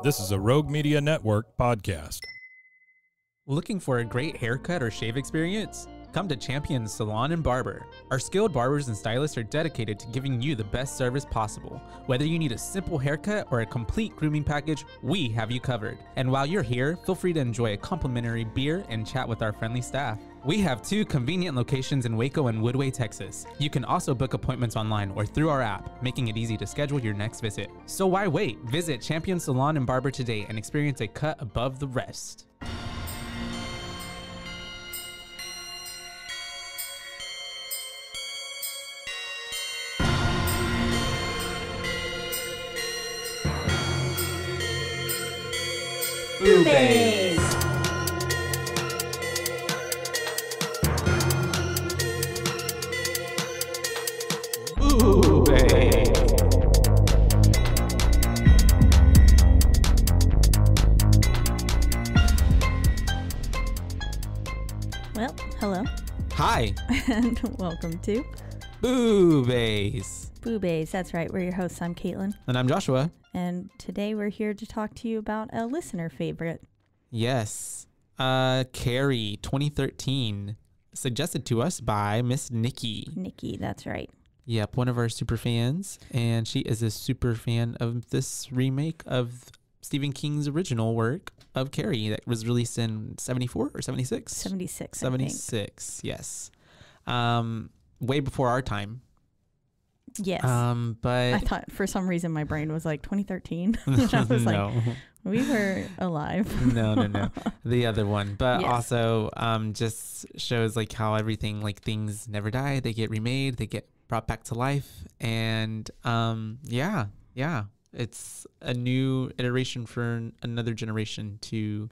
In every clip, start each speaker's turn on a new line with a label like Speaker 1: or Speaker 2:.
Speaker 1: This is a Rogue Media Network podcast.
Speaker 2: Looking for a great haircut or shave experience? Come to Champion Salon and Barber. Our skilled barbers and stylists are dedicated to giving you the best service possible. Whether you need a simple haircut or a complete grooming package, we have you covered. And while you're here, feel free to enjoy a complimentary beer and chat with our friendly staff. We have 2 convenient locations in Waco and Woodway, Texas. You can also book appointments online or through our app, making it easy to schedule your next visit. So why wait? Visit Champion Salon and Barber today and experience a cut above the rest.
Speaker 3: BooBaes!
Speaker 2: BooBaes!
Speaker 3: Well, hello,
Speaker 2: Hi,
Speaker 3: and welcome to
Speaker 2: BooBaes!
Speaker 3: BooBaes. That's right, we're your hosts. I'm Caitlin,
Speaker 2: And I'm Joshua.
Speaker 3: and today we're here to talk to you about a listener favorite.
Speaker 2: Yes. Carrie, 2013, suggested to us by Miss Nikki.
Speaker 3: Nikki, that's right.
Speaker 2: Yep, one of our super fans. And she is a super fan of this remake of Stephen King's original work of Carrie that was released in 74 or 76?
Speaker 3: 76,
Speaker 2: 76, yes. Way before our time.
Speaker 3: Yes.
Speaker 2: But
Speaker 3: I thought for some reason my brain was like 2013. I was
Speaker 2: no.
Speaker 3: like, we were alive.
Speaker 2: no. The other one. But
Speaker 3: Yes.
Speaker 2: also just shows like how everything, like things never die. They get remade. They get brought back to life. And yeah. It's a new iteration for another generation to...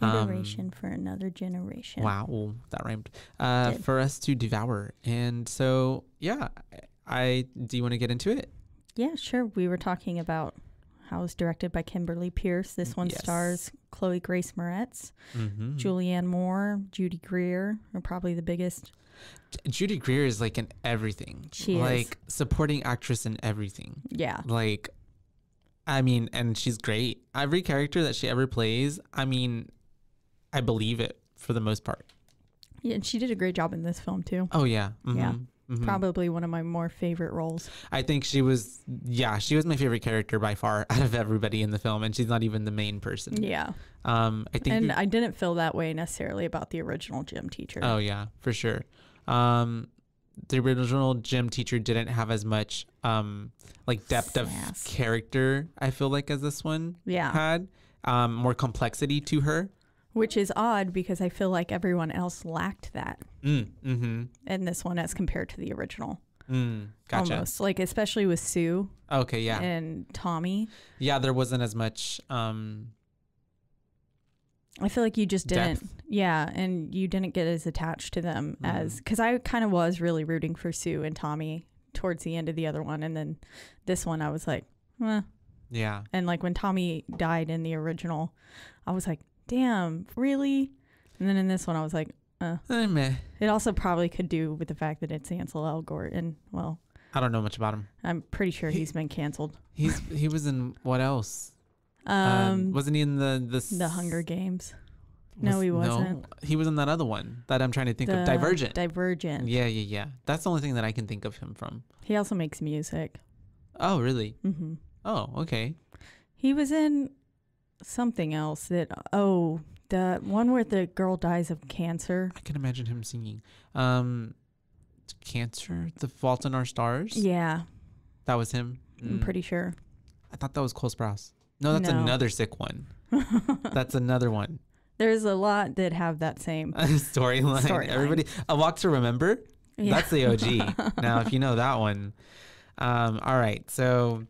Speaker 3: Iteration for another generation.
Speaker 2: Wow, that rhymed.
Speaker 3: Did.
Speaker 2: For us to devour. And so, yeah, do you want to get into it?
Speaker 3: Yeah, sure. We were talking about how it's directed by Kimberly Pierce. This one
Speaker 2: Yes.
Speaker 3: stars Chloe Grace Moretz,
Speaker 2: Mm-hmm.
Speaker 3: Julianne Moore, Judy Greer are probably the biggest.
Speaker 2: Judy Greer is like in everything.
Speaker 3: She is.
Speaker 2: Like supporting actress in everything.
Speaker 3: Yeah.
Speaker 2: Like, I mean, and she's great. Every character that she ever plays, I mean, I believe it for the most part.
Speaker 3: Yeah, and she did a great job in this film too.
Speaker 2: Oh, yeah. Mm-hmm.
Speaker 3: Yeah.
Speaker 2: Mm-hmm.
Speaker 3: Probably one of my more favorite roles.
Speaker 2: I think she was my favorite character by far out of everybody in the film, and she's not even the main person.
Speaker 3: Yeah.
Speaker 2: I think
Speaker 3: And I didn't feel that way necessarily about the original gym teacher.
Speaker 2: Oh yeah, for sure. The original gym teacher didn't have as much like depth
Speaker 3: Sass.
Speaker 2: of character, I feel like, as this one
Speaker 3: Yeah.
Speaker 2: had. More complexity to her.
Speaker 3: Which is odd because I feel like everyone else lacked that
Speaker 2: Mm-hmm.
Speaker 3: in this one as compared to the original.
Speaker 2: Gotcha.
Speaker 3: Almost. Like especially with Sue
Speaker 2: Okay, yeah.
Speaker 3: and Tommy.
Speaker 2: Yeah, there wasn't as much
Speaker 3: I feel like you just didn't.
Speaker 2: Depth.
Speaker 3: Yeah, and you didn't get as attached to them as, because I kind of was really rooting for Sue and Tommy towards the end of the other one, and then this one I was like, eh.
Speaker 2: yeah.
Speaker 3: And like when Tommy died in the original, I was like, damn, really? And then in this one I was like,
Speaker 2: Meh.
Speaker 3: It also probably could do with the fact that it's Ansel Elgort, and well,
Speaker 2: I don't know much about him.
Speaker 3: I'm pretty sure he's been canceled.
Speaker 2: He was in what else? Wasn't he in
Speaker 3: The Hunger Games. No, he wasn't.
Speaker 2: No, he was in that other one that I'm trying to think of. Divergent.
Speaker 3: Divergent.
Speaker 2: Yeah. That's the only thing that I can think of him from.
Speaker 3: He also makes music.
Speaker 2: Oh, really?
Speaker 3: Mm-hmm.
Speaker 2: Oh, okay.
Speaker 3: He was in something else that, the one where the girl dies of cancer.
Speaker 2: I can imagine him singing. Cancer, The Fault in Our Stars.
Speaker 3: Yeah,
Speaker 2: That was him.
Speaker 3: I'm pretty sure.
Speaker 2: I thought that was Cole Sprouse. No, that's
Speaker 3: No.
Speaker 2: another sick one. That's another one.
Speaker 3: There's a lot that have that same.
Speaker 2: Storyline. Everybody. A Walk to Remember.
Speaker 3: Yeah.
Speaker 2: That's the OG. Now, if you know that one. All right. So,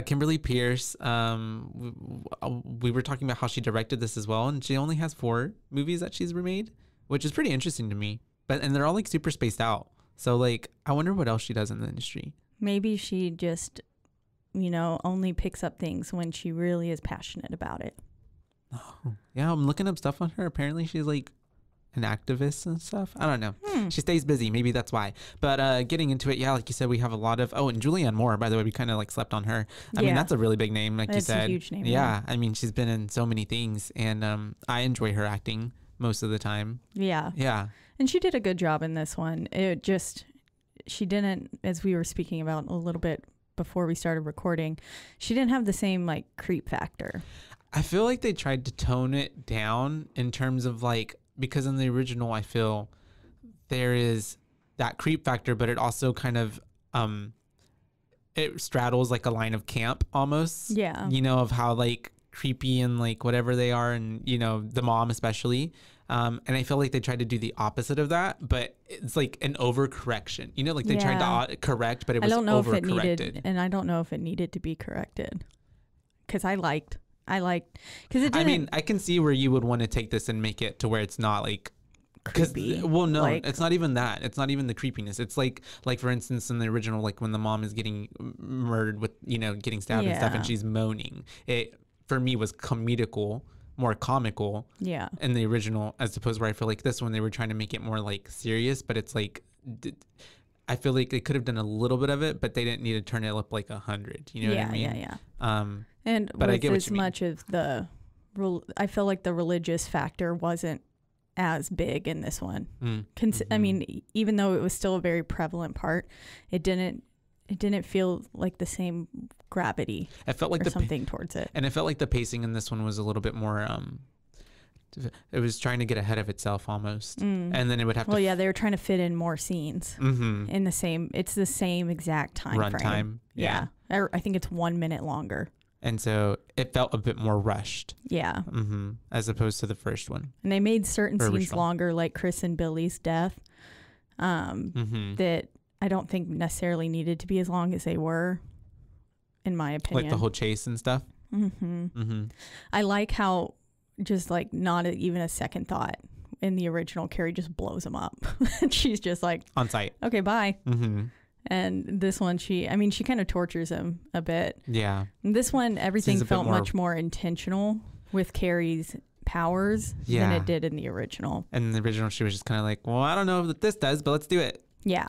Speaker 2: Kimberly Pierce, we were talking about how she directed this as well, and she only has 4 movies that she's remade, which is pretty interesting to me. And they're all like super spaced out. So like, I wonder what else she does in the industry.
Speaker 3: Maybe she just, only picks up things when she really is passionate about it.
Speaker 2: Oh, yeah. I'm looking up stuff on her. Apparently, she's like an activist and stuff. I don't know. She stays busy. Maybe that's why. But getting into it, yeah, like you said, we have a lot of, and Julianne Moore, by the way, we kind of like slept on her. I mean, that's a really big name, like you said.
Speaker 3: It's a huge name.
Speaker 2: Yeah. I mean, she's been in so many things, and I enjoy her acting most of the time.
Speaker 3: Yeah.
Speaker 2: Yeah.
Speaker 3: And she did a good job in this one. She didn't, as we were speaking about a little bit before we started recording, she didn't have the same like creep factor.
Speaker 2: I feel like they tried to tone it down in terms of like, because in the original, I feel there is that creep factor, but it also kind of, it straddles like a line of camp almost.
Speaker 3: Yeah.
Speaker 2: You know, of how like creepy and like whatever they are, and, you know, the mom especially. And I feel like they tried to do the opposite of that, but it's like an overcorrection. You know, like they tried to correct, but it was overcorrected.
Speaker 3: And I don't know if it needed to be corrected. Because I liked, because it didn't.
Speaker 2: I mean, I can see where you would want to take this and make it to where it's not like
Speaker 3: creepy.
Speaker 2: Well, no,
Speaker 3: like,
Speaker 2: it's not even that. It's not even the creepiness. It's like for instance, in the original, like when the mom is getting murdered with, you know, getting stabbed and stuff, and she's moaning. It, for me, was more comical.
Speaker 3: Yeah.
Speaker 2: In the original, as opposed where I feel like this one, they were trying to make it more like serious, but it's like, I feel like they could have done a little bit of it, but they didn't need to turn it up like 100. You know what I mean?
Speaker 3: Yeah. And
Speaker 2: but
Speaker 3: with
Speaker 2: I get
Speaker 3: as much of the, I feel like the religious factor wasn't as big in this one. I mean, even though it was still a very prevalent part, it didn't feel like the same gravity.
Speaker 2: It felt like
Speaker 3: something towards it.
Speaker 2: And it felt like the pacing in this one was a little bit more, it was trying to get ahead of itself almost. And then it would have to.
Speaker 3: Well, yeah, they were trying to fit in more scenes in the same, it's the same exact time
Speaker 2: run
Speaker 3: frame.
Speaker 2: Time. Yeah.
Speaker 3: I think it's 1 minute longer.
Speaker 2: And so it felt a bit more rushed.
Speaker 3: Yeah.
Speaker 2: As opposed to the first one.
Speaker 3: And they made certain scenes
Speaker 2: original.
Speaker 3: longer, like Chris and Billy's death, that I don't think necessarily needed to be as long as they were, in my opinion.
Speaker 2: Like the whole chase and stuff.
Speaker 3: I like how just like not even a second thought in the original, Carrie just blows him up. She's just like
Speaker 2: on site.
Speaker 3: Okay, bye. And this one, she kind of tortures him a bit.
Speaker 2: Yeah.
Speaker 3: And this one, everything felt much more intentional with Carrie's powers than it did in the original.
Speaker 2: And in the original, she was just kind of like, well, I don't know what this does, but let's do it.
Speaker 3: Yeah.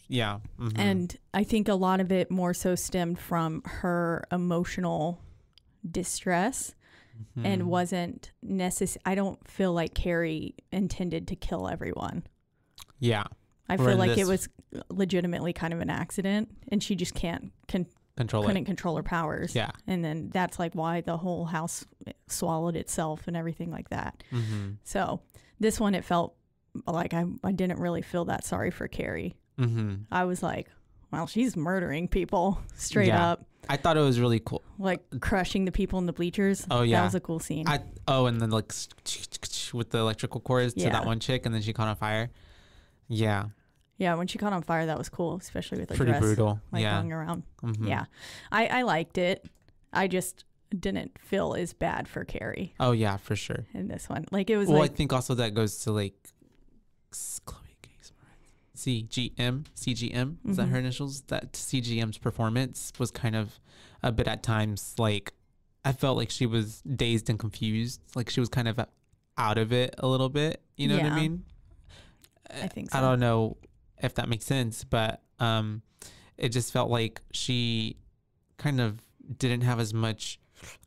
Speaker 2: Yeah.
Speaker 3: And I think a lot of it more so stemmed from her emotional distress and wasn't necessary. I don't feel like Carrie intended to kill everyone.
Speaker 2: Yeah.
Speaker 3: I feel like it was legitimately kind of an accident, and she just couldn't control her powers. Yeah. And then that's like why the whole house swallowed itself and everything like that. So this one, it felt like I didn't really feel that sorry for Carrie. I was like, well, she's murdering people straight up.
Speaker 2: I thought it was really cool.
Speaker 3: Like crushing the people in the bleachers.
Speaker 2: Oh, yeah.
Speaker 3: That was a cool scene.
Speaker 2: And then like with the electrical cords to that one chick, and then she caught on fire. Yeah.
Speaker 3: Yeah, when she caught on fire, that was cool, especially with the
Speaker 2: pretty
Speaker 3: dress
Speaker 2: brutal.
Speaker 3: like going around. Yeah. I liked it. I just didn't feel as bad for Carrie.
Speaker 2: Oh, yeah, for sure.
Speaker 3: In this one. Like it was
Speaker 2: I think also that goes to like CGM, is that her initials? That CGM's performance was kind of a bit at times like, I felt like she was dazed and confused. Like she was kind of out of it a little bit. You know what I mean?
Speaker 3: I think so.
Speaker 2: I don't know if that makes sense, but it just felt like she kind of didn't have as much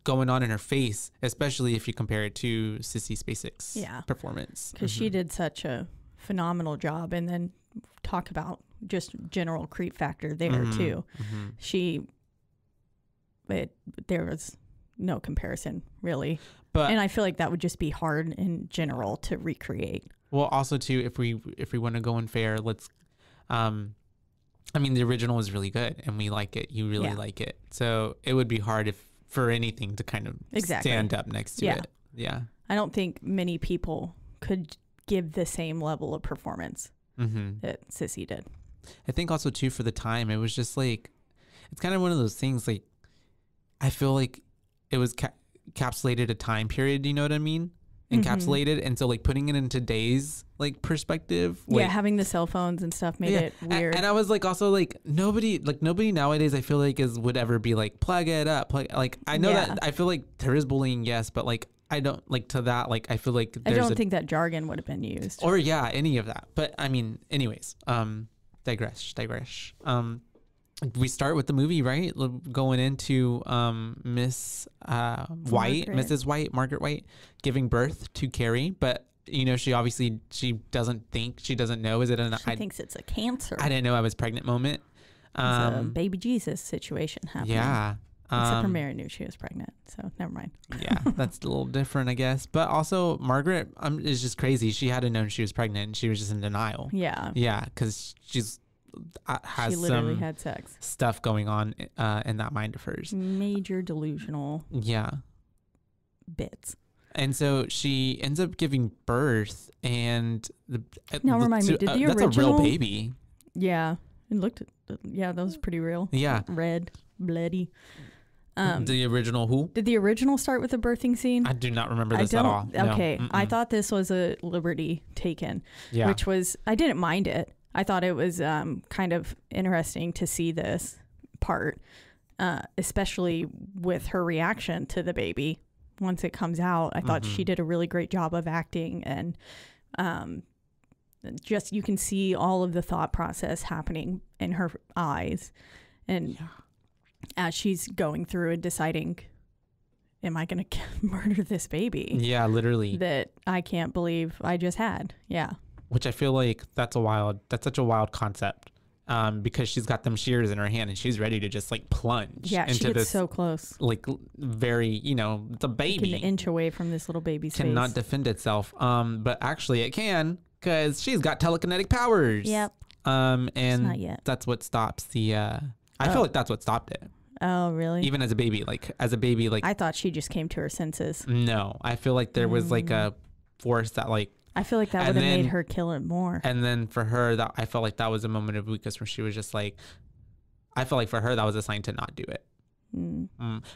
Speaker 2: going on in her face, especially if you compare it to Sissy Spacek's performance.
Speaker 3: Because she did such a phenomenal job. And then talk about just general creep factor there too. There was no comparison really. And I feel like that would just be hard in general to recreate.
Speaker 2: Well, also too, if we want to go unfair, let's, I mean, the original is really good and we like it. You really like it. So it would be hard for anything to kind of stand up next to it. Yeah.
Speaker 3: I don't think many people could give the same level of performance that Sissy did.
Speaker 2: I think also too, for the time, it was just like, it's kind of one of those things, like, I feel like it was encapsulated a time period, you know what I mean? Encapsulated. And so like putting it in today's like perspective.
Speaker 3: Yeah, having the cell phones and stuff made it weird.
Speaker 2: And I was like, also like nobody nowadays I feel like would ever be like, plug it up. Like I know that I feel like there is bullying, yes, but like I don't like to that. Like, I feel like
Speaker 3: I don't think that jargon would have been used.
Speaker 2: Or any of that. But I mean, anyways, digress. We start with the movie, right? Going into Mrs. Margaret White, giving birth to Carrie, but she doesn't know. Is it
Speaker 3: she thinks it's a cancer.
Speaker 2: I didn't know I was pregnant moment.
Speaker 3: It's a baby Jesus situation happening.
Speaker 2: Yeah.
Speaker 3: Except for Mary knew she was pregnant, so never mind.
Speaker 2: Yeah, that's a little different, I guess. But also, Margaret is just crazy. She hadn't known she was pregnant, and she was just in denial.
Speaker 3: Yeah.
Speaker 2: Yeah, because she
Speaker 3: literally had sex
Speaker 2: stuff going on in that mind of hers.
Speaker 3: Major delusional.
Speaker 2: Yeah.
Speaker 3: Bits.
Speaker 2: And so she ends up giving birth, and
Speaker 3: now remind me, did the original?
Speaker 2: That's a real baby.
Speaker 3: Yeah, it looked. Yeah, that was pretty real.
Speaker 2: Yeah,
Speaker 3: red, bloody.
Speaker 2: The original who?
Speaker 3: Did the original start with a birthing scene?
Speaker 2: I do not remember this at all.
Speaker 3: Okay,
Speaker 2: no.
Speaker 3: I thought this was a liberty taken.
Speaker 2: Yeah,
Speaker 3: which was, I didn't mind it. I thought it was kind of interesting to see this part, especially with her reaction to the baby once it comes out. I thought she did a really great job of acting, and just you can see all of the thought process happening in her eyes. And as she's going through and deciding, am I going to murder this baby?
Speaker 2: Yeah, literally.
Speaker 3: That I can't believe I just had. Yeah.
Speaker 2: Which I feel like that's such a wild concept. Because she's got them shears in her hand and she's ready to just like plunge.
Speaker 3: Yeah,
Speaker 2: into
Speaker 3: she gets
Speaker 2: this,
Speaker 3: so close.
Speaker 2: Like very, it's a baby.
Speaker 3: Like an inch away from this little baby's
Speaker 2: cannot
Speaker 3: face.
Speaker 2: defend itself. But actually it can, because she's got telekinetic powers.
Speaker 3: Yep.
Speaker 2: And
Speaker 3: not yet.
Speaker 2: That's what stops the. I feel like that's what stopped it.
Speaker 3: Oh, really?
Speaker 2: Even as a baby,
Speaker 3: I thought she just came to her senses.
Speaker 2: No, I feel like there was like a force that like.
Speaker 3: I feel like that would have made her kill it more.
Speaker 2: And then for her, that I felt like that was a moment of weakness where she was just like, I felt like for her that was a sign to not do it.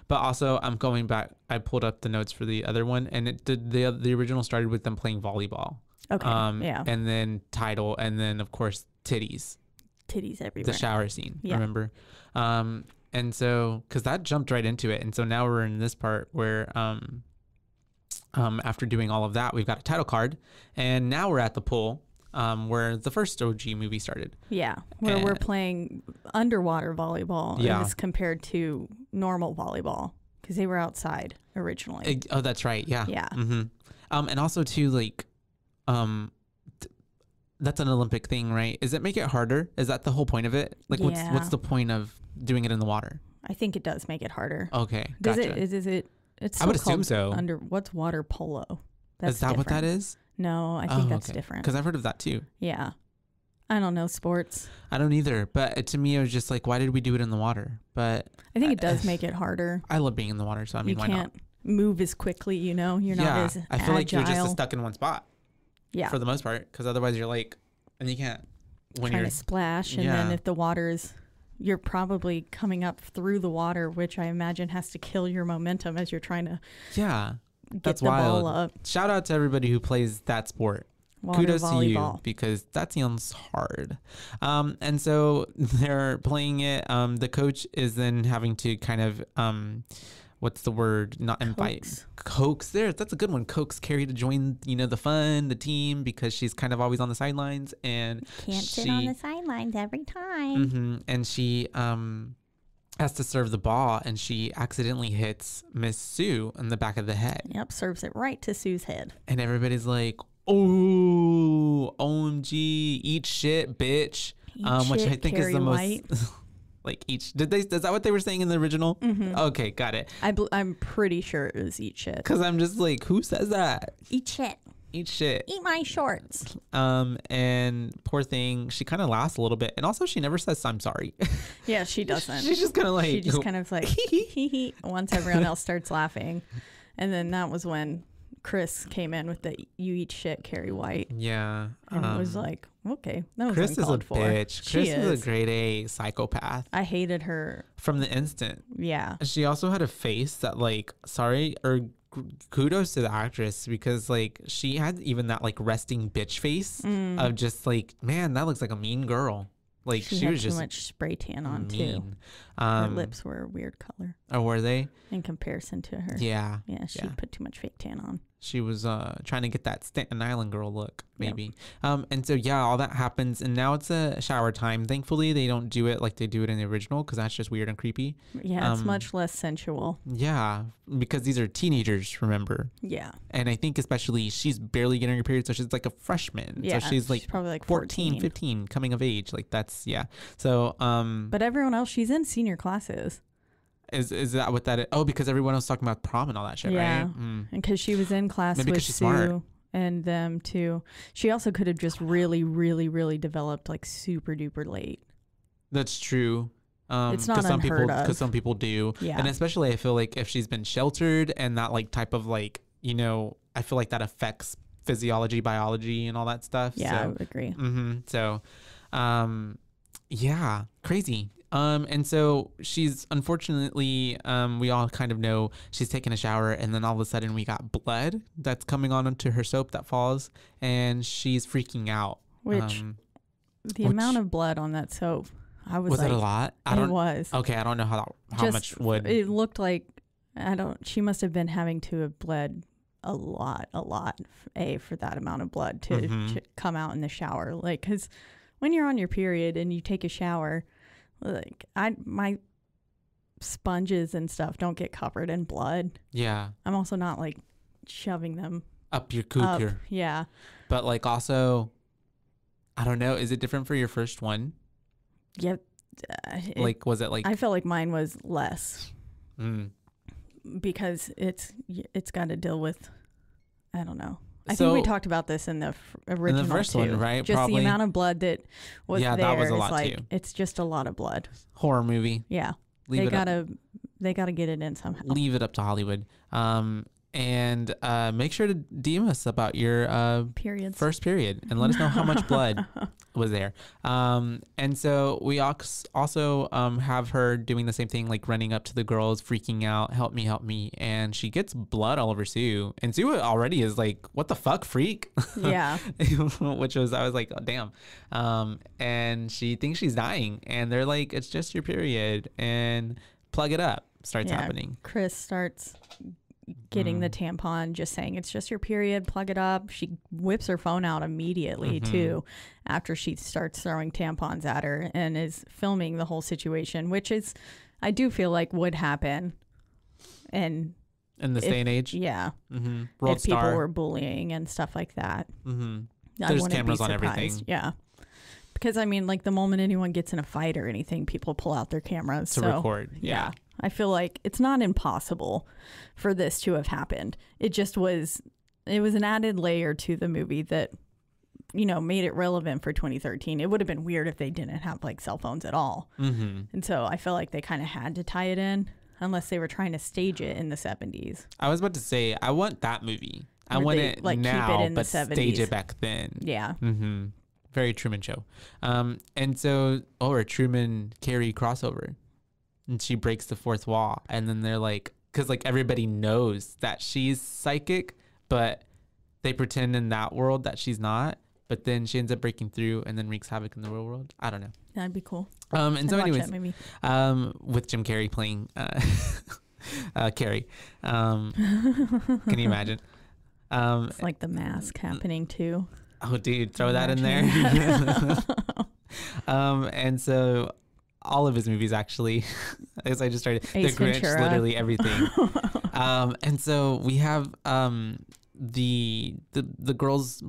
Speaker 2: But also, I'm going back. I pulled up the notes for the other one, and it did the original started with them playing volleyball.
Speaker 3: Okay. Yeah.
Speaker 2: And then title, and then of course titties everywhere. The shower scene. Yeah. Remember. And so because that jumped right into it, and so now we're in this part where after doing all of that, we've got a title card, and now we're at the pool where the first OG movie started.
Speaker 3: Yeah, where we're playing underwater volleyball as compared to normal volleyball, because they were outside originally.
Speaker 2: Oh, that's right. Yeah.
Speaker 3: Yeah.
Speaker 2: And also too, like, that's an Olympic thing, right? Is it make it harder? Is that the whole point of it? Like, what's the point of doing it in the water?
Speaker 3: I think it does make it harder.
Speaker 2: Okay, gotcha.
Speaker 3: Is it? It's
Speaker 2: I would assume so.
Speaker 3: What's water polo?
Speaker 2: Is that what that is?
Speaker 3: No, I think that's different.
Speaker 2: Because I've heard of that too.
Speaker 3: Yeah. I don't know sports.
Speaker 2: I don't either. But to me, it was just like, why did we do it in the water? But
Speaker 3: I think it does make it harder.
Speaker 2: I love being in the water, so I mean, why not?
Speaker 3: You can't move as quickly, you're not as
Speaker 2: I feel
Speaker 3: agile.
Speaker 2: like you're just stuck in one spot.
Speaker 3: Yeah.
Speaker 2: For the most part, because otherwise you're like, and you can't. When
Speaker 3: trying to splash, and then if the water's, you're probably coming up through the water, which I imagine has to kill your momentum as you're trying to get the ball up.
Speaker 2: Shout out to everybody who plays that sport. Kudos to you, because that sounds hard. And so they're playing it. The coach is then having to kind of what's the word? Not invite. Coax. That's a good one. Coax Carrie to join, the fun, the team, because she's kind of always on the sidelines, and
Speaker 3: can't sit on the sidelines every time.
Speaker 2: And she has to serve the ball, and she accidentally hits Miss Sue in the back of the head.
Speaker 3: Yep, serves it right to Sue's head.
Speaker 2: And everybody's like, "Oh, OMG, eat shit, bitch." Which I think
Speaker 3: Carrie
Speaker 2: is the
Speaker 3: White.
Speaker 2: most like eat. Is that what they were saying in the original? Okay, got it.
Speaker 3: I'm pretty sure it was eat shit.
Speaker 2: Because I'm just like, who says that?
Speaker 3: Eat shit.
Speaker 2: Eat shit.
Speaker 3: Eat my shorts.
Speaker 2: And poor thing, she kind of laughs a little bit, and also she never says I'm sorry.
Speaker 3: Yeah, she doesn't.
Speaker 2: She's just kind of like,
Speaker 3: hee once everyone else starts laughing, and then that was when Chris came in with the "you eat shit, Carrie White."
Speaker 2: Yeah,
Speaker 3: and it was like, okay, that was
Speaker 2: Chris
Speaker 3: uncalled
Speaker 2: is a bitch. Chris is a grade A psychopath.
Speaker 3: I hated her
Speaker 2: from the instant.
Speaker 3: Yeah,
Speaker 2: she also had a face that like, kudos to the actress, because like she had even that like resting bitch face of just like, man, that looks like a mean girl. Like she was just
Speaker 3: too much spray tan on
Speaker 2: mean.
Speaker 3: too. Her lips were a weird color.
Speaker 2: Oh, were they?
Speaker 3: In comparison to her.
Speaker 2: Yeah.
Speaker 3: Yeah, she put too much fake tan on.
Speaker 2: She was trying to get that Staten Island girl look, maybe. Yep. And so, yeah, all that happens. And now it's a shower time. Thankfully, they don't do it like they do it in the original because that's just weird and creepy.
Speaker 3: Yeah, it's much less sensual.
Speaker 2: Yeah, because these are teenagers, remember?
Speaker 3: Yeah.
Speaker 2: And I think especially she's barely getting her period. So she's like a freshman.
Speaker 3: Yeah,
Speaker 2: so she's
Speaker 3: probably like
Speaker 2: 14, 15, coming of age. Like that's, yeah. So,
Speaker 3: but everyone else, she's in senior classes.
Speaker 2: Is that what that is? Oh, because everyone else talking about prom and all that shit, right?
Speaker 3: And because she was in class with Sue smart. And them too. She also could have just really, really, really developed like super duper late.
Speaker 2: That's true.
Speaker 3: It's not unheard of.
Speaker 2: Because some people do.
Speaker 3: Yeah.
Speaker 2: And especially I feel like if she's been sheltered and that like type of like, you know, I feel like that affects physiology, biology and all that stuff.
Speaker 3: Yeah,
Speaker 2: so,
Speaker 3: I would agree.
Speaker 2: So, yeah, crazy. And so she's unfortunately, we all kind of know she's taking a shower and then all of a sudden we got blood that's coming onto her soap that falls and she's freaking out.
Speaker 3: Which amount of blood on that soap, I was like,
Speaker 2: it a lot?
Speaker 3: It was.
Speaker 2: Okay. I don't know how much would.
Speaker 3: It looked like, she must have been having to have bled a lot, for that amount of blood to come out in the shower. Like, cause when you're on your period and you take a shower, like my sponges and stuff don't get covered in blood.
Speaker 2: Yeah.
Speaker 3: I'm also not like shoving them
Speaker 2: up your cooker.
Speaker 3: Yeah.
Speaker 2: But like also, I don't know. Is it different for your first one?
Speaker 3: Yep.
Speaker 2: Was it like?
Speaker 3: I felt like mine was less. Because it's got to deal with, I don't know. I think we talked about this in the original
Speaker 2: in the first one, right?
Speaker 3: Just probably. The amount of blood that was there.
Speaker 2: That was a lot
Speaker 3: like,
Speaker 2: too.
Speaker 3: It's just a lot of blood.
Speaker 2: Horror movie.
Speaker 3: Yeah. They gotta get it in somehow.
Speaker 2: Leave it up to Hollywood. And make sure to DM us about your first period and let us know how much blood was there. And so we also have her doing the same thing, like running up to the girls, freaking out, help me. And she gets blood all over Sue. And Sue already is like, what the fuck, freak?
Speaker 3: Yeah.
Speaker 2: I was like, oh, damn. And she thinks she's dying. And they're like, it's just your period. And plug it up starts happening.
Speaker 3: Chris starts getting the tampon, just saying it's just your period, plug it up. She whips her phone out immediately too after she starts throwing tampons at her and is filming the whole situation, which is, I do feel like would happen in
Speaker 2: this day and age.
Speaker 3: Yeah.
Speaker 2: World
Speaker 3: if people
Speaker 2: star.
Speaker 3: were bullying and stuff like that.
Speaker 2: There's cameras on everything.
Speaker 3: Yeah. Because I mean, like the moment anyone gets in a fight or anything, people pull out their cameras
Speaker 2: to record. Yeah.
Speaker 3: I feel like it's not impossible for this to have happened. It was an added layer to the movie that, made it relevant for 2013. It would have been weird if they didn't have like cell phones at all. And so I feel like they kind of had to tie it in unless they were trying to stage it in the 70s.
Speaker 2: I was about to say, I want that movie. I want it like now, keep it in but the 70s. Stage it back then.
Speaker 3: Yeah.
Speaker 2: Very Truman Show. And so, or Truman Carrie crossover. And she breaks the fourth wall. And then they're like, because like everybody knows that she's psychic, but they pretend in that world that she's not. But then she ends up breaking through and then wreaks havoc in the real world. I don't know.
Speaker 3: That'd be cool.
Speaker 2: And so anyways, with Jim Carrey playing Carrie. Can you imagine?
Speaker 3: It's like The Mask happening too.
Speaker 2: Oh, dude, throw that in there. And so all of his movies, actually, as I just started, The Grinch, literally everything. And so we have the girls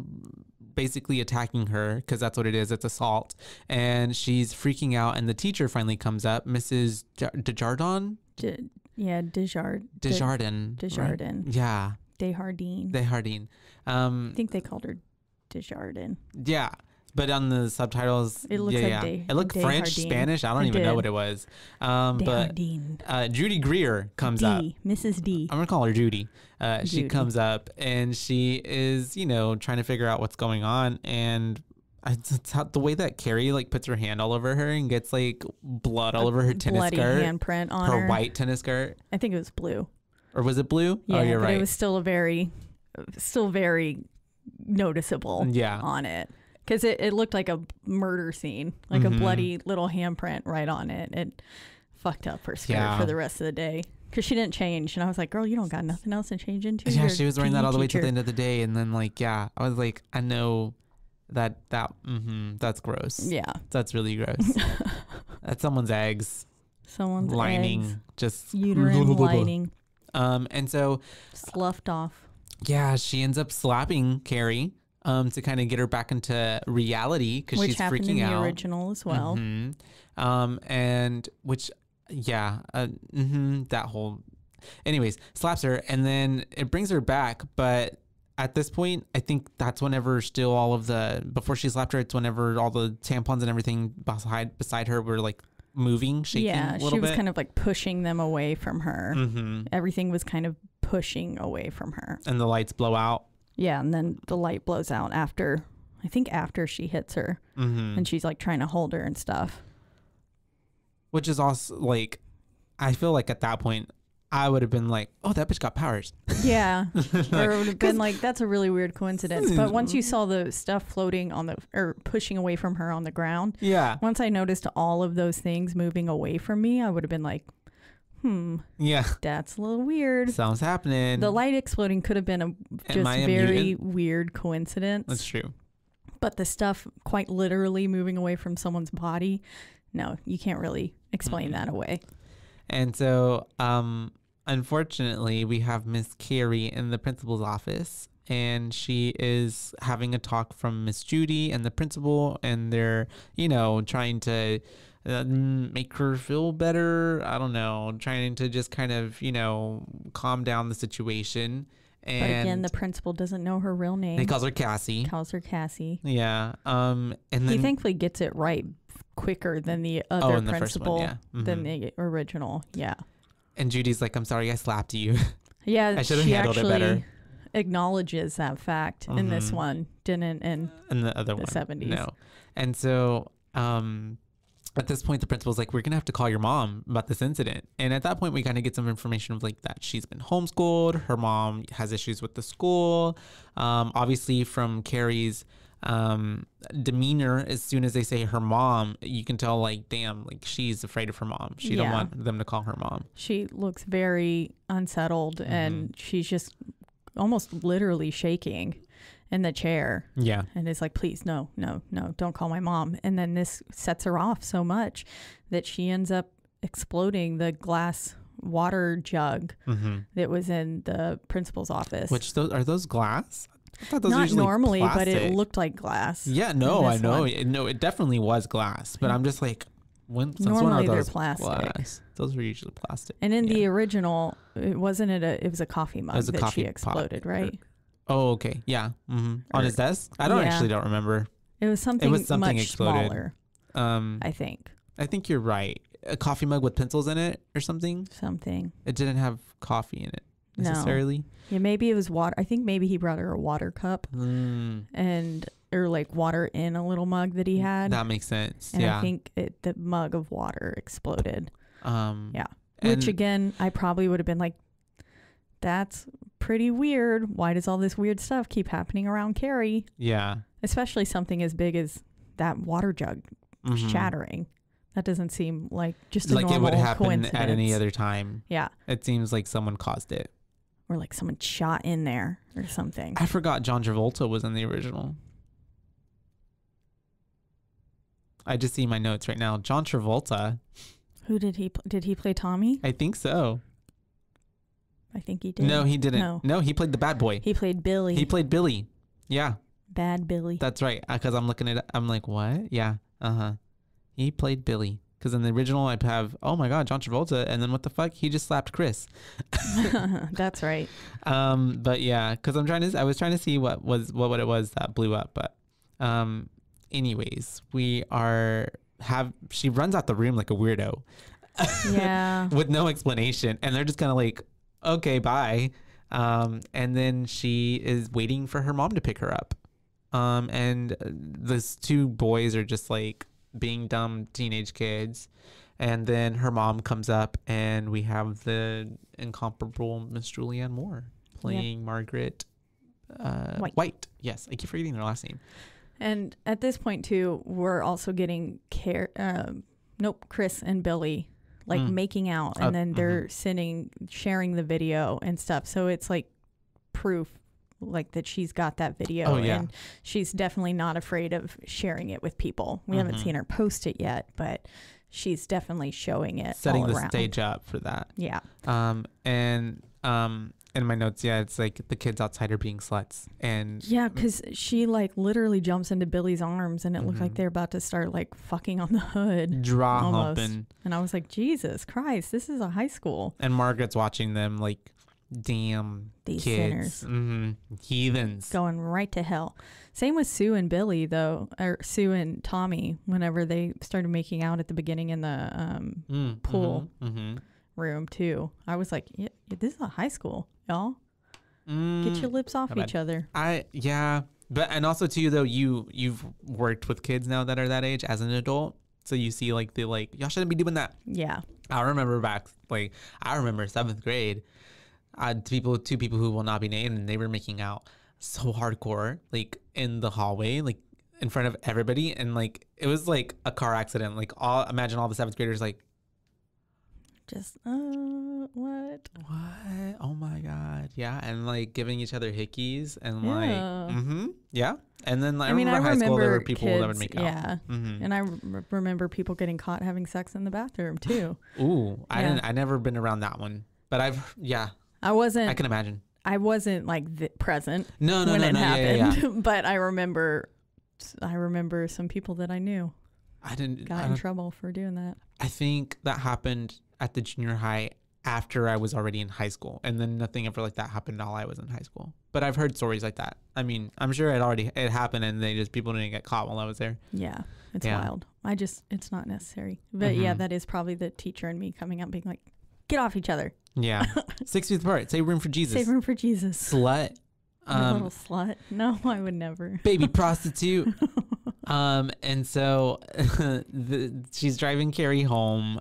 Speaker 2: basically attacking her because that's what it is. It's assault, and she's freaking out. And the teacher finally comes up, Mrs. Desjardins. Desjardins.
Speaker 3: Desjardins.
Speaker 2: Right? Yeah.
Speaker 3: Desjardins. I think they called her Desjardins.
Speaker 2: Yeah. But on the subtitles,
Speaker 3: it looks
Speaker 2: it looked French, Spanish. I don't even know what it was. But Judy Greer comes up.
Speaker 3: Mrs. D.
Speaker 2: I'm gonna call her Judy. She comes up and she is, trying to figure out what's going on. And it's the way that Carrie like puts her hand all over her and gets like blood all over her tennis skirt.
Speaker 3: Bloody handprint on
Speaker 2: her white tennis skirt.
Speaker 3: I think it was blue.
Speaker 2: Or was it blue?
Speaker 3: Yeah,
Speaker 2: oh, you're right.
Speaker 3: It was still very noticeable on it. Because it looked like a murder scene, like a bloody little handprint right on it. It fucked up her skirt for the rest of the day. Because she didn't change. And I was like, girl, you don't got nothing else to change into?
Speaker 2: Yeah, she was wearing that all the way to the end of the day. And then I was like, I know that's gross.
Speaker 3: Yeah.
Speaker 2: That's really gross. That's someone's eggs.
Speaker 3: Someone's
Speaker 2: lining.
Speaker 3: Eggs.
Speaker 2: Just
Speaker 3: uterine lining.
Speaker 2: And so.
Speaker 3: Sloughed off.
Speaker 2: Yeah, she ends up slapping Carrie to kind of get her back into reality because she's freaking out. Which happened in the
Speaker 3: original as well.
Speaker 2: And which... Yeah, that whole... Anyways, slaps her, and then it brings her back, but at this point, I think that's whenever still all of the... Before she slapped her, it's whenever all the tampons and everything beside her were, like, moving, shaking a little bit. Yeah, she was
Speaker 3: kind of, like, pushing them away from her. Everything was kind of pushing away from her.
Speaker 2: And the lights blow out.
Speaker 3: Yeah, and then the light blows out after... I think after she hits her. And she's, like, trying to hold her and stuff.
Speaker 2: Which is also, like, I feel like at that point, I would have been like, oh, that bitch got powers.
Speaker 3: Yeah. Or it would have been like, that's a really weird coincidence. But once you saw the stuff floating or pushing away from her on the ground.
Speaker 2: Yeah.
Speaker 3: Once I noticed all of those things moving away from me, I would have been like,
Speaker 2: yeah,
Speaker 3: that's a little weird.
Speaker 2: Something's happening.
Speaker 3: The light exploding could have been a very weird coincidence.
Speaker 2: That's true.
Speaker 3: But the stuff quite literally moving away from someone's body, no, you can't really explain that away.
Speaker 2: And so, unfortunately, we have Miss Carrie in the principal's office, and she is having a talk from Miss Judy and the principal, and they're, trying to make her feel better. I don't know, trying to just kind of, calm down the situation. And
Speaker 3: but again, the principal doesn't know her real name.
Speaker 2: He calls her Cassie.
Speaker 3: Yeah.
Speaker 2: And then
Speaker 3: he thankfully gets it right quicker than the other principal, than the original. Yeah.
Speaker 2: And Judy's like, I'm sorry I slapped you.
Speaker 3: Yeah,
Speaker 2: I should have handled it better.
Speaker 3: Acknowledges that fact in this one, didn't in
Speaker 2: the other one,
Speaker 3: 70s.
Speaker 2: No. And so at this point, the principal's like, we're going to have to call your mom about this incident. And at that point, we kind of get some information of like that she's been homeschooled. Her mom has issues with the school. Obviously, from Carrie's demeanor, as soon as they say her mom, you can tell like, damn, like she's afraid of her mom. She don't want them to call her mom.
Speaker 3: She looks very unsettled and she's just almost literally shaking in the chair.
Speaker 2: Yeah.
Speaker 3: And it's like, please, no, don't call my mom. And then this sets her off so much that she ends up exploding the glass water jug that was in the principal's office.
Speaker 2: Which are those glass? I thought those
Speaker 3: Not
Speaker 2: were
Speaker 3: normally,
Speaker 2: plastic.
Speaker 3: but it looked like glass.
Speaker 2: Yeah, no, I know. It definitely was glass. But I'm just like,
Speaker 3: normally they're plastic.
Speaker 2: Glass? Those were usually plastic.
Speaker 3: And in the original, it was a coffee mug that she exploded, right?
Speaker 2: Oh, okay. Yeah. On his desk? I actually don't remember.
Speaker 3: It was something much
Speaker 2: exploded.
Speaker 3: smaller. I think.
Speaker 2: I think you're right. A coffee mug with pencils in it or something?
Speaker 3: Something.
Speaker 2: It didn't have coffee in it necessarily.
Speaker 3: No. Yeah, maybe it was water. I think maybe he brought her a water cup or like water in a little mug that he had.
Speaker 2: That makes sense.
Speaker 3: And I think the mug of water exploded.
Speaker 2: Yeah.
Speaker 3: Which again, I probably would have been like, that's pretty weird. Why does all this weird stuff keep happening around Carrie?
Speaker 2: Yeah.
Speaker 3: Especially something as big as that water jug shattering. That doesn't seem like just a normal
Speaker 2: it would happen
Speaker 3: coincidence.
Speaker 2: At any other time.
Speaker 3: Yeah.
Speaker 2: It seems like someone caused it.
Speaker 3: Or like someone shot in there or something.
Speaker 2: I forgot John Travolta was in the original. I just see my notes right now. John Travolta.
Speaker 3: Who did he play Tommy?
Speaker 2: I think so.
Speaker 3: I think he did.
Speaker 2: No, he didn't. No, he played the bad boy.
Speaker 3: He played Billy.
Speaker 2: He played Billy. Yeah.
Speaker 3: Bad Billy.
Speaker 2: That's right. Because I'm looking at it. I'm like, what? Yeah. He played Billy. Because in the original, I'd have, oh my God, John Travolta. And then what the fuck? He just slapped Chris.
Speaker 3: That's right.
Speaker 2: But yeah, because I was trying to see what it was that blew up. But anyways, she runs out the room like a weirdo.
Speaker 3: Yeah.
Speaker 2: With no explanation. And they're just kind of like, okay, bye. And then she is waiting for her mom to pick her up. And those two boys are just like being dumb teenage kids. And then her mom comes up and we have the incomparable Miss Julianne Moore playing Margaret White. Yes, I keep forgetting her last name.
Speaker 3: And at this point too, we're also getting Chris and Billy like making out, and then they're sharing the video and stuff. So it's like proof like that she's got that video, and she's definitely not afraid of sharing it with people. We haven't seen her post it yet, but she's definitely showing it,
Speaker 2: setting
Speaker 3: all
Speaker 2: the
Speaker 3: around.
Speaker 2: stage up for that.
Speaker 3: Yeah.
Speaker 2: In my notes, it's like the kids outside are being sluts, and
Speaker 3: because she like literally jumps into Billy's arms, and it looked like they're about to start like fucking on the hood,
Speaker 2: draw humping,
Speaker 3: and I was like, Jesus Christ, this is a high school.
Speaker 2: And Margaret's watching them like, damn,
Speaker 3: these
Speaker 2: kids,
Speaker 3: sinners,
Speaker 2: heathens,
Speaker 3: going right to hell. Same with Sue and Billy though, or Sue and Tommy, whenever they started making out at the beginning in the pool room too. I was like, this is a high school, y'all. Get your lips off each other.
Speaker 2: But and also too though, you've worked with kids now that are that age as an adult, so you see like the y'all shouldn't be doing that.
Speaker 3: Yeah.
Speaker 2: I remember seventh grade, two people who will not be named, and they were making out so hardcore, like in the hallway, like in front of everybody, and like it was like a car accident. Like imagine all the seventh graders like,
Speaker 3: just what?
Speaker 2: Oh my god, yeah, and like giving each other hickeys and and then I remember high school there were people that would make out.
Speaker 3: And I remember people getting caught having sex in the bathroom too.
Speaker 2: Ooh, I never been around that one, but I can imagine. I
Speaker 3: wasn't like present
Speaker 2: when it
Speaker 3: happened, but I remember some people that I knew got in trouble for doing that.
Speaker 2: I think that happened at the junior high after I was already in high school, and then nothing ever like that happened while I was in high school. But I've heard stories like that. I mean, I'm sure it happened, and people didn't get caught while I was there.
Speaker 3: Yeah, it's wild. It's not necessary. But that is probably the teacher and me coming up being like, get off each other.
Speaker 2: Yeah. 6 feet apart. Save room for Jesus.
Speaker 3: Save room for Jesus.
Speaker 2: Slut.
Speaker 3: Little slut. No, I would never.
Speaker 2: Baby prostitute. And so she's driving Carrie home.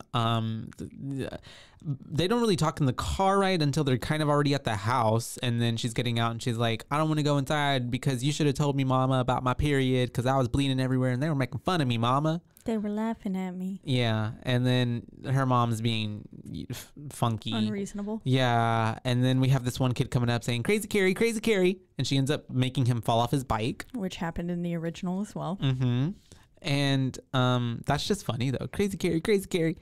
Speaker 2: They don't really talk in the car right until they're kind of already at the house, and then she's getting out and she's like, I don't want to go inside because you should have told me, Mama, about my period because I was bleeding everywhere and they were making fun of me, Mama.
Speaker 3: They were laughing at me.
Speaker 2: Yeah. And then her mom's being funky.
Speaker 3: Unreasonable.
Speaker 2: Yeah. And then we have this one kid coming up saying, crazy Carrie, crazy Carrie. And she ends up making him fall off his bike.
Speaker 3: Which happened in the original as well.
Speaker 2: And that's just funny, though. Crazy Carrie, crazy Carrie.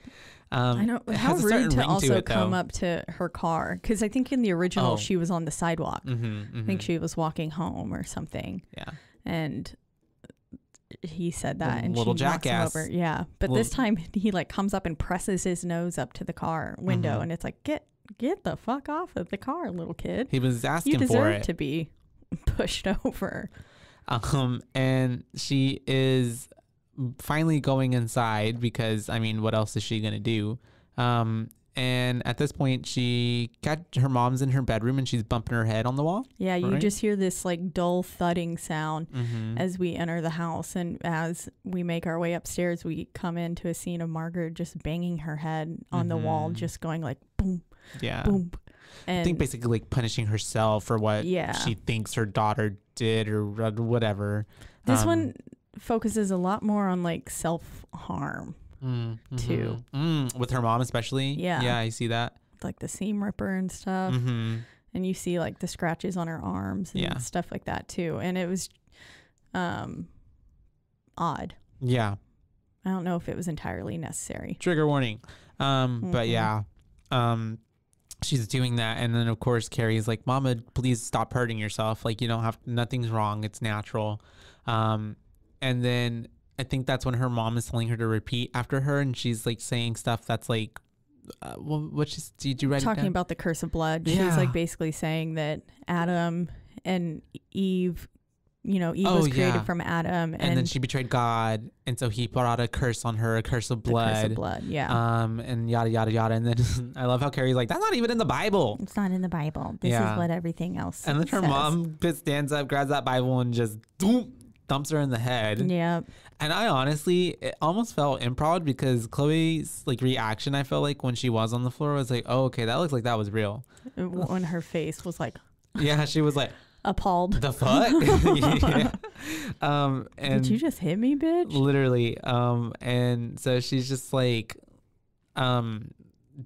Speaker 3: I know. How rude to also come up to her car. Because I think in the original, she was on the sidewalk. I think she was walking home or something.
Speaker 2: Yeah.
Speaker 3: And he said that, and
Speaker 2: little
Speaker 3: she knocks
Speaker 2: jackass.
Speaker 3: him over. Yeah, but this time he like comes up and presses his nose up to the car window, and it's like, get the fuck off of the car, little kid.
Speaker 2: He was asking for it.
Speaker 3: You deserve to be pushed over.
Speaker 2: And she is finally going inside because, I mean, what else is she gonna do? And at this point, she got her mom's in her bedroom and she's bumping her head on the wall.
Speaker 3: Yeah, you just hear this like dull thudding sound as we enter the house. And as we make our way upstairs, we come into a scene of Margaret just banging her head on the wall, just going like boom, boom. And
Speaker 2: I think basically like punishing herself for what she thinks her daughter did or whatever.
Speaker 3: This one focuses a lot more on like self-harm. Too.
Speaker 2: With her mom especially. Yeah, I see that.
Speaker 3: Like the seam ripper and stuff. And you see like the scratches on her arms and stuff like that too. And it was odd.
Speaker 2: Yeah.
Speaker 3: I don't know if it was entirely necessary.
Speaker 2: Trigger warning. But yeah. She's doing that, and then of course Carrie's like, Mama, please stop hurting yourself. Like, you don't have, nothing's wrong, it's natural. And then I think that's when her mom is telling her to repeat after her, and she's like saying stuff that's like, did you write it down?
Speaker 3: Talking about the curse of blood. Yeah. She's like basically saying that Adam and Eve, Eve was created from Adam.
Speaker 2: And then she betrayed God, and so he brought out a curse on her, a curse of blood.
Speaker 3: The curse of blood, yeah.
Speaker 2: And yada, yada, yada. And then I love how Carrie's like, that's not even in the Bible.
Speaker 3: It's not in the Bible. This is what everything else says.
Speaker 2: And then her mom stands up, grabs that Bible, and just thumps her in the head.
Speaker 3: Yeah.
Speaker 2: And I honestly, it almost felt improv because Chloe's like reaction, I felt like when she was on the floor was like, oh, okay, that looks like that was real.
Speaker 3: When her face was like.
Speaker 2: Yeah, she was like,
Speaker 3: appalled.
Speaker 2: The fuck? Yeah. And
Speaker 3: did you just hit me, bitch?
Speaker 2: Literally. And so she's just like,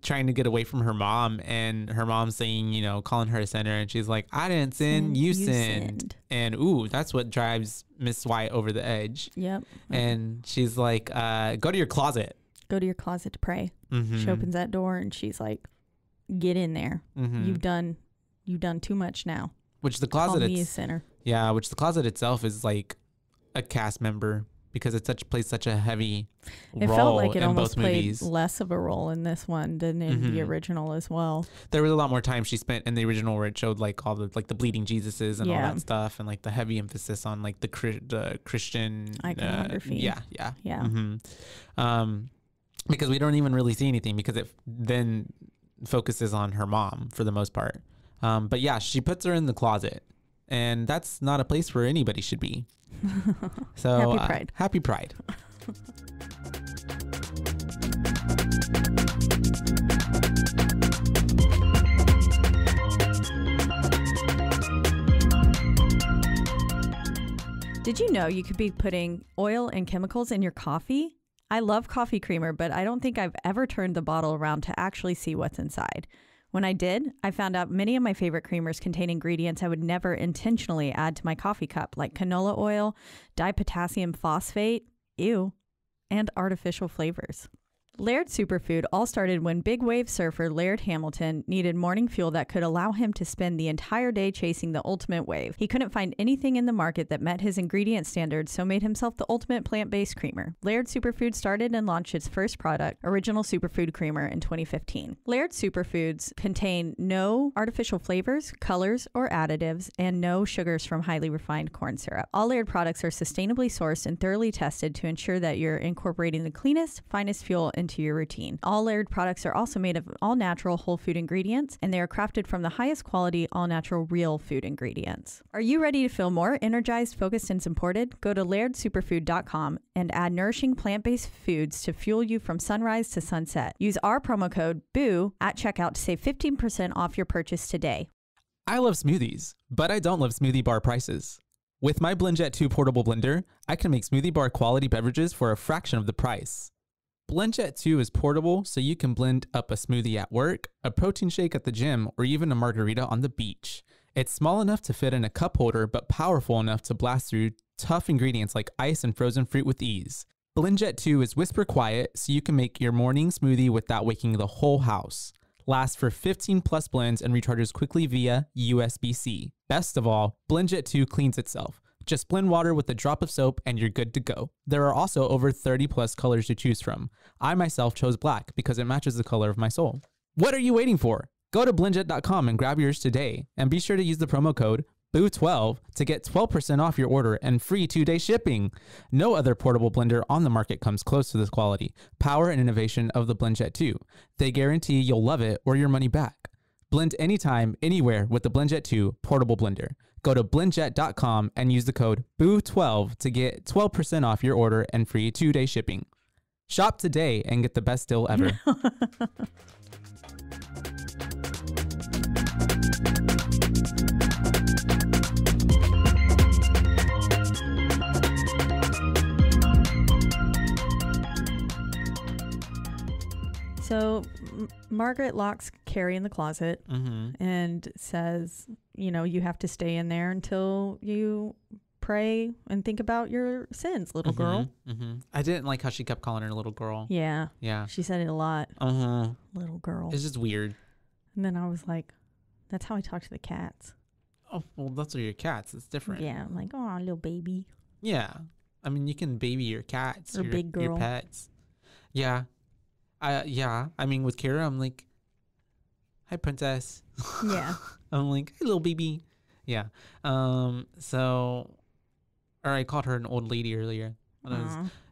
Speaker 2: trying to get away from her mom, and her mom's saying, you know, calling her a sinner, and she's like, I didn't sin, you sinned. And ooh, that's what drives Miss White over the edge.
Speaker 3: Yep.
Speaker 2: And she's like, go to your closet.
Speaker 3: Go to your closet to pray. She opens that door and she's like, get in there. You've done too much now.
Speaker 2: Which the closet,
Speaker 3: call me a sinner.
Speaker 2: Yeah, which the closet itself is like a cast member, because it plays such a heavy role. It felt like it almost played
Speaker 3: less of a role in this one than in the original as well.
Speaker 2: There was a lot more time she spent in the original where it showed like all the the bleeding Jesuses and all that stuff, and like the heavy emphasis on like the Christian
Speaker 3: iconography.
Speaker 2: Yeah. Because we don't even really see anything, because it then focuses on her mom for the most part. But yeah, she puts her in the closet, and that's not a place where anybody should be. So
Speaker 3: happy Pride.
Speaker 2: Happy Pride.
Speaker 3: Did you know you could be putting oil and chemicals in your coffee? I love coffee creamer, but I don't think I've ever turned the bottle around to actually see what's inside. When I did, I found out many of my favorite creamers contain ingredients I would never intentionally add to my coffee cup, like canola oil, dipotassium phosphate, ew, and artificial flavors. Laird Superfood all started when big wave surfer Laird Hamilton needed morning fuel that could allow him to spend the entire day chasing the ultimate wave. He couldn't find anything in the market that met his ingredient standards, so made himself the ultimate plant-based creamer. Laird Superfood started and launched its first product, Original Superfood Creamer, in 2015. Laird Superfoods contain no artificial flavors, colors, or additives, and no sugars from highly refined corn syrup. All Laird products are sustainably sourced and thoroughly tested to ensure that you're incorporating the cleanest, finest fuel into your routine. All Laird products are also made of all-natural whole food ingredients, and they are crafted from the highest quality all-natural real food ingredients. Are you ready to feel more energized, focused, and supported? Go to lairdsuperfood.com and add nourishing plant-based foods to fuel you from sunrise to sunset. Use our promo code BOO at checkout to save 15% off your purchase today.
Speaker 2: I love smoothies, but I don't love smoothie bar prices. With my BlendJet 2 portable blender, I can make smoothie bar quality beverages for a fraction of the price. BlendJet 2 is portable, so you can blend up a smoothie at work, a protein shake at the gym, or even a margarita on the beach. It's small enough to fit in a cup holder, but powerful enough to blast through tough ingredients like ice and frozen fruit with ease. BlendJet 2 is whisper quiet, so you can make your morning smoothie without waking the whole house. Lasts for 15 plus blends and recharges quickly via USB-C. Best of all, BlendJet 2 cleans itself. Just blend water with a drop of soap and you're good to go. There are also over 30 plus colors to choose from. I myself chose black because it matches the color of my soul. What are you waiting for? Go to blendjet.com and grab yours today, and be sure to use the promo code BOO12 to get 12% off your order and free 2-day shipping. No other portable blender on the market comes close to this quality, power, and innovation of the BlendJet 2. They guarantee you'll love it or your money back. Blend anytime, anywhere with the BlendJet 2 portable blender. Go to blendjet.com and use the code BOO12 to get 12% off your order and free 2-day shipping. Shop today and get the best deal ever.
Speaker 3: So Margaret locks Carrie in the closet and says, you know, you have to stay in there until you pray and think about your sins, little girl.
Speaker 2: I didn't like how she kept calling her little girl.
Speaker 3: Yeah.
Speaker 2: Yeah.
Speaker 3: She said it a lot. Little girl.
Speaker 2: It's just weird.
Speaker 3: And then I was like, that's how I talk to the cats.
Speaker 2: Oh, well, that's your cats. It's different.
Speaker 3: Yeah. I'm like, oh, little baby.
Speaker 2: Yeah. I mean, you can baby your cats
Speaker 3: or big girl.
Speaker 2: Your pets. Yeah. Yeah. I mean, with Kara, I'm like, hi, princess.
Speaker 3: Yeah.
Speaker 2: I'm like, hey, little baby. Yeah. So, or I called her an old lady earlier.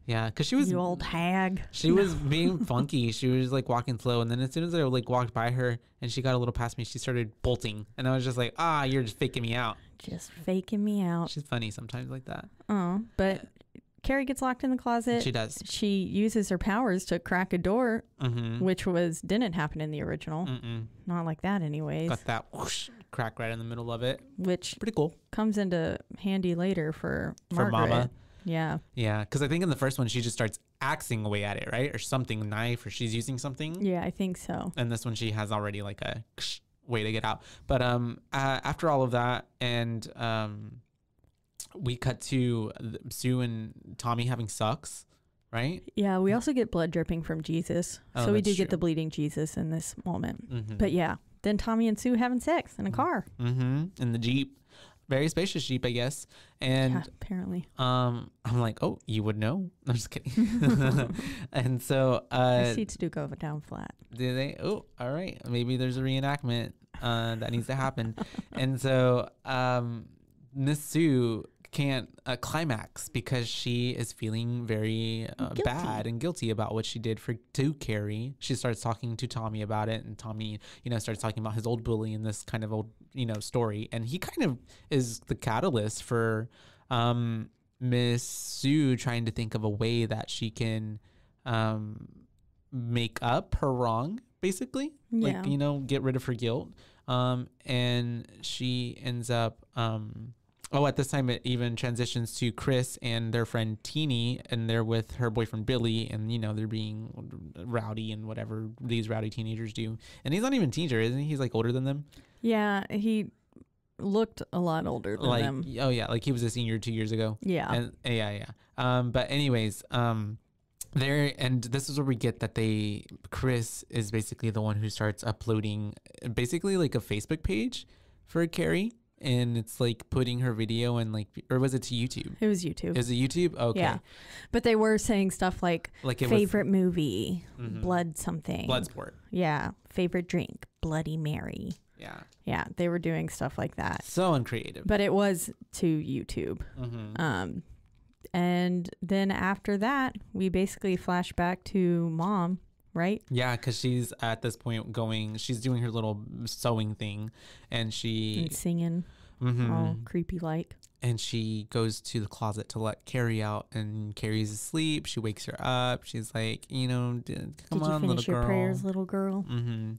Speaker 2: Yeah, because she was...
Speaker 3: You old hag.
Speaker 2: She was being funky. She was like walking slow. And then as soon as I like walked by her and she got a little past me, she started bolting. And I was just like, you're just faking me out.
Speaker 3: Just faking me out.
Speaker 2: She's funny sometimes like that.
Speaker 3: But Carrie gets locked in the closet.
Speaker 2: She does.
Speaker 3: She uses her powers to crack a door, which didn't happen in the original. Not like that anyways.
Speaker 2: Got that whoosh, crack right in the middle of it,
Speaker 3: which
Speaker 2: pretty cool.
Speaker 3: Comes into handy later for Margaret.
Speaker 2: Mama.
Speaker 3: Yeah.
Speaker 2: Yeah, because I think in the first one she just starts axing away at it, right? Or something, knife, or she's using something.
Speaker 3: Yeah, I think so.
Speaker 2: And this one she has already like a way to get out. But after all of that, and we cut to Sue and Tommy having sex, right?
Speaker 3: Yeah, we also get blood dripping from Jesus. So we do get the bleeding Jesus in this moment.
Speaker 2: Mm-hmm.
Speaker 3: But yeah, then Tommy and Sue having sex in a car.
Speaker 2: Mm-hmm. In the Jeep. Very spacious Jeep, I guess. And
Speaker 3: yeah, apparently.
Speaker 2: I'm like, oh, you would know. I'm just kidding. And so
Speaker 3: the seats do go down flat.
Speaker 2: Do they? Oh, all right. Maybe there's a reenactment that needs to happen. And so Miss Sue can't climax because she is feeling very bad and guilty about what she did to Carrie. She starts talking to Tommy about it, and Tommy, starts talking about his old bully in this kind of old, story. And he kind of is the catalyst for Miss Sue trying to think of a way that she can make up her wrong, basically.
Speaker 3: Yeah.
Speaker 2: Like, get rid of her guilt. And she ends up at this time it even transitions to Chris and their friend Teeny, and they're with her boyfriend Billy, and they're being rowdy and whatever these rowdy teenagers do. And he's not even a teenager, isn't he? He's like older than them.
Speaker 3: Yeah, he looked a lot older than them.
Speaker 2: Oh yeah, like he was a senior 2 years ago.
Speaker 3: Yeah.
Speaker 2: And yeah. But anyways, there, and this is where we get that Chris is basically the one who starts uploading basically like a Facebook page for Carrie. And it's like putting her video and or was it to YouTube?
Speaker 3: It was YouTube.
Speaker 2: Is it YouTube? Okay.
Speaker 3: Yeah. But they were saying stuff like favorite movie,
Speaker 2: mm-hmm.
Speaker 3: blood something.
Speaker 2: Bloodsport.
Speaker 3: Yeah. Favorite drink, Bloody Mary.
Speaker 2: Yeah.
Speaker 3: Yeah. They were doing stuff like that.
Speaker 2: So uncreative.
Speaker 3: But it was to YouTube.
Speaker 2: Mm-hmm.
Speaker 3: And then after that, we basically flash back to Mom. Right?
Speaker 2: Yeah, because she's at this point she's doing her little sewing thing, and
Speaker 3: singing, all creepy like.
Speaker 2: And she goes to the closet to let Carrie out, and Carrie's asleep. She wakes her up. She's like, come on,
Speaker 3: little girl. Did you finish your prayers, little girl?
Speaker 2: Mm-hmm.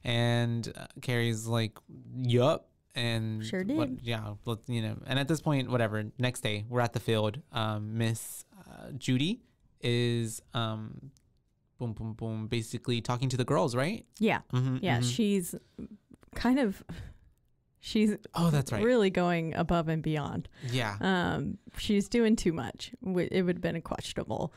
Speaker 2: And Carrie's like, yup. And
Speaker 3: sure did.
Speaker 2: And at this point, whatever. Next day, we're at the field. Miss Judy is basically talking to the girls, right?
Speaker 3: Yeah.
Speaker 2: Mm-hmm,
Speaker 3: yeah. Mm-hmm. She's
Speaker 2: that's right.
Speaker 3: Really going above and beyond.
Speaker 2: Yeah.
Speaker 3: She's doing too much. It would have been questionable.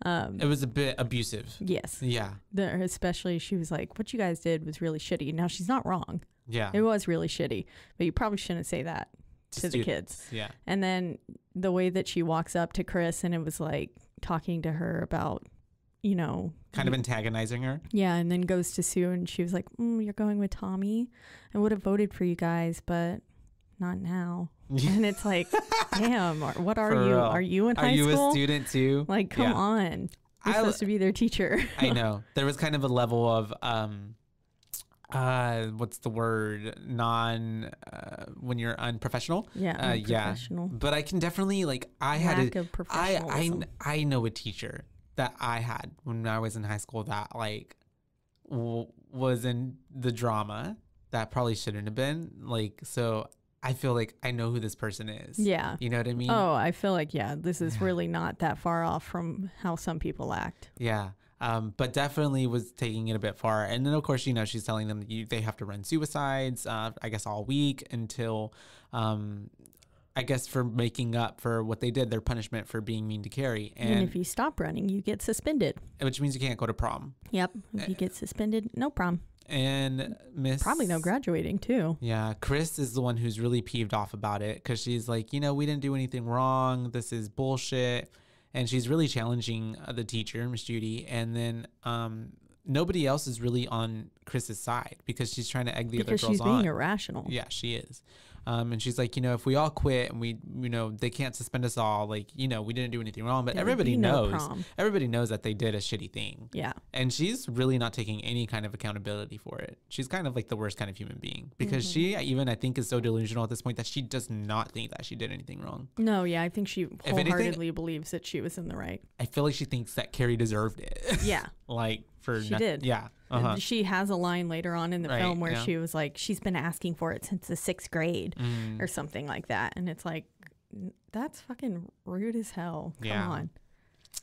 Speaker 2: It was a bit abusive.
Speaker 3: Yes.
Speaker 2: Yeah.
Speaker 3: Especially she was like, what you guys did was really shitty. Now she's not wrong.
Speaker 2: Yeah.
Speaker 3: It was really shitty, but you probably shouldn't say that to the kids.
Speaker 2: Yeah.
Speaker 3: And then the way that she walks up to Chris and it was like talking to her about,
Speaker 2: kind of antagonizing her.
Speaker 3: Yeah, and then goes to Sue and she was like, you're going with Tommy? I would have voted for you guys, but not now. And it's like, damn, what are you? Real. Are you in high school?
Speaker 2: Are you a student too?
Speaker 3: Like, come on. You're supposed to be their teacher.
Speaker 2: I know. There was kind of a level of, what's the word? When you're unprofessional.
Speaker 3: Yeah, unprofessional.
Speaker 2: Yeah. But I can definitely,
Speaker 3: lack of professionalism.
Speaker 2: I know a teacher that I had when I was in high school that was in the drama that probably shouldn't have been so I feel like I know who this person is.
Speaker 3: Yeah.
Speaker 2: You know what I mean?
Speaker 3: Oh, I feel like, this is really not that far off from how some people act.
Speaker 2: Yeah. But definitely was taking it a bit far. And then of course, she's telling them that they have to run suicides, I guess all week until, I guess for making up for what they did, their punishment for being mean to Carrie.
Speaker 3: And if you stop running, you get suspended.
Speaker 2: Which means you can't go to prom.
Speaker 3: Yep. If you get suspended, no prom.
Speaker 2: And
Speaker 3: probably no graduating too.
Speaker 2: Yeah. Chris is the one who's really peeved off about it because she's like, we didn't do anything wrong. This is bullshit. And she's really challenging the teacher, Miss Judy. And then nobody else is really on Chris's side because she's trying to egg the other girls on.
Speaker 3: Because she's being irrational.
Speaker 2: Yeah, she is. And she's like, if we all quit and we, they can't suspend us all, we didn't do anything wrong, but everybody knows that they did a shitty thing.
Speaker 3: Yeah.
Speaker 2: And she's really not taking any kind of accountability for it. She's kind of like the worst kind of human being because she even, I think, is so delusional at this point that she does not think that she did anything wrong.
Speaker 3: No, yeah. I think she wholeheartedly believes that she was in the right.
Speaker 2: I feel like she thinks that Carrie deserved it.
Speaker 3: Yeah.
Speaker 2: She
Speaker 3: did.
Speaker 2: Yeah.
Speaker 3: She has a line later on in the film where she was like, she's been asking for it since the 6th grade or something like that. And it's like, that's fucking rude as hell. Come on.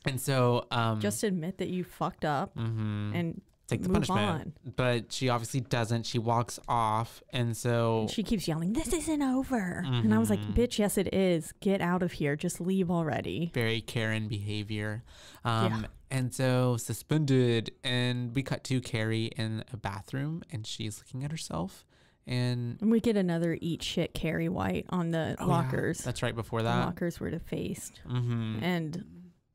Speaker 2: And so
Speaker 3: just admit that you fucked up and
Speaker 2: take the
Speaker 3: move
Speaker 2: punishment.
Speaker 3: on.
Speaker 2: But she obviously doesn't. She walks off, and so
Speaker 3: she keeps yelling, "This isn't over." And I was like, "Bitch, yes it is. Get out of here. Just leave already."
Speaker 2: Very Karen behavior. And so suspended, and we cut to Carrie in a bathroom, and she's looking at herself. And
Speaker 3: we get another eat shit Carrie White on the lockers.
Speaker 2: Yeah, that's right before that.
Speaker 3: The lockers were defaced. And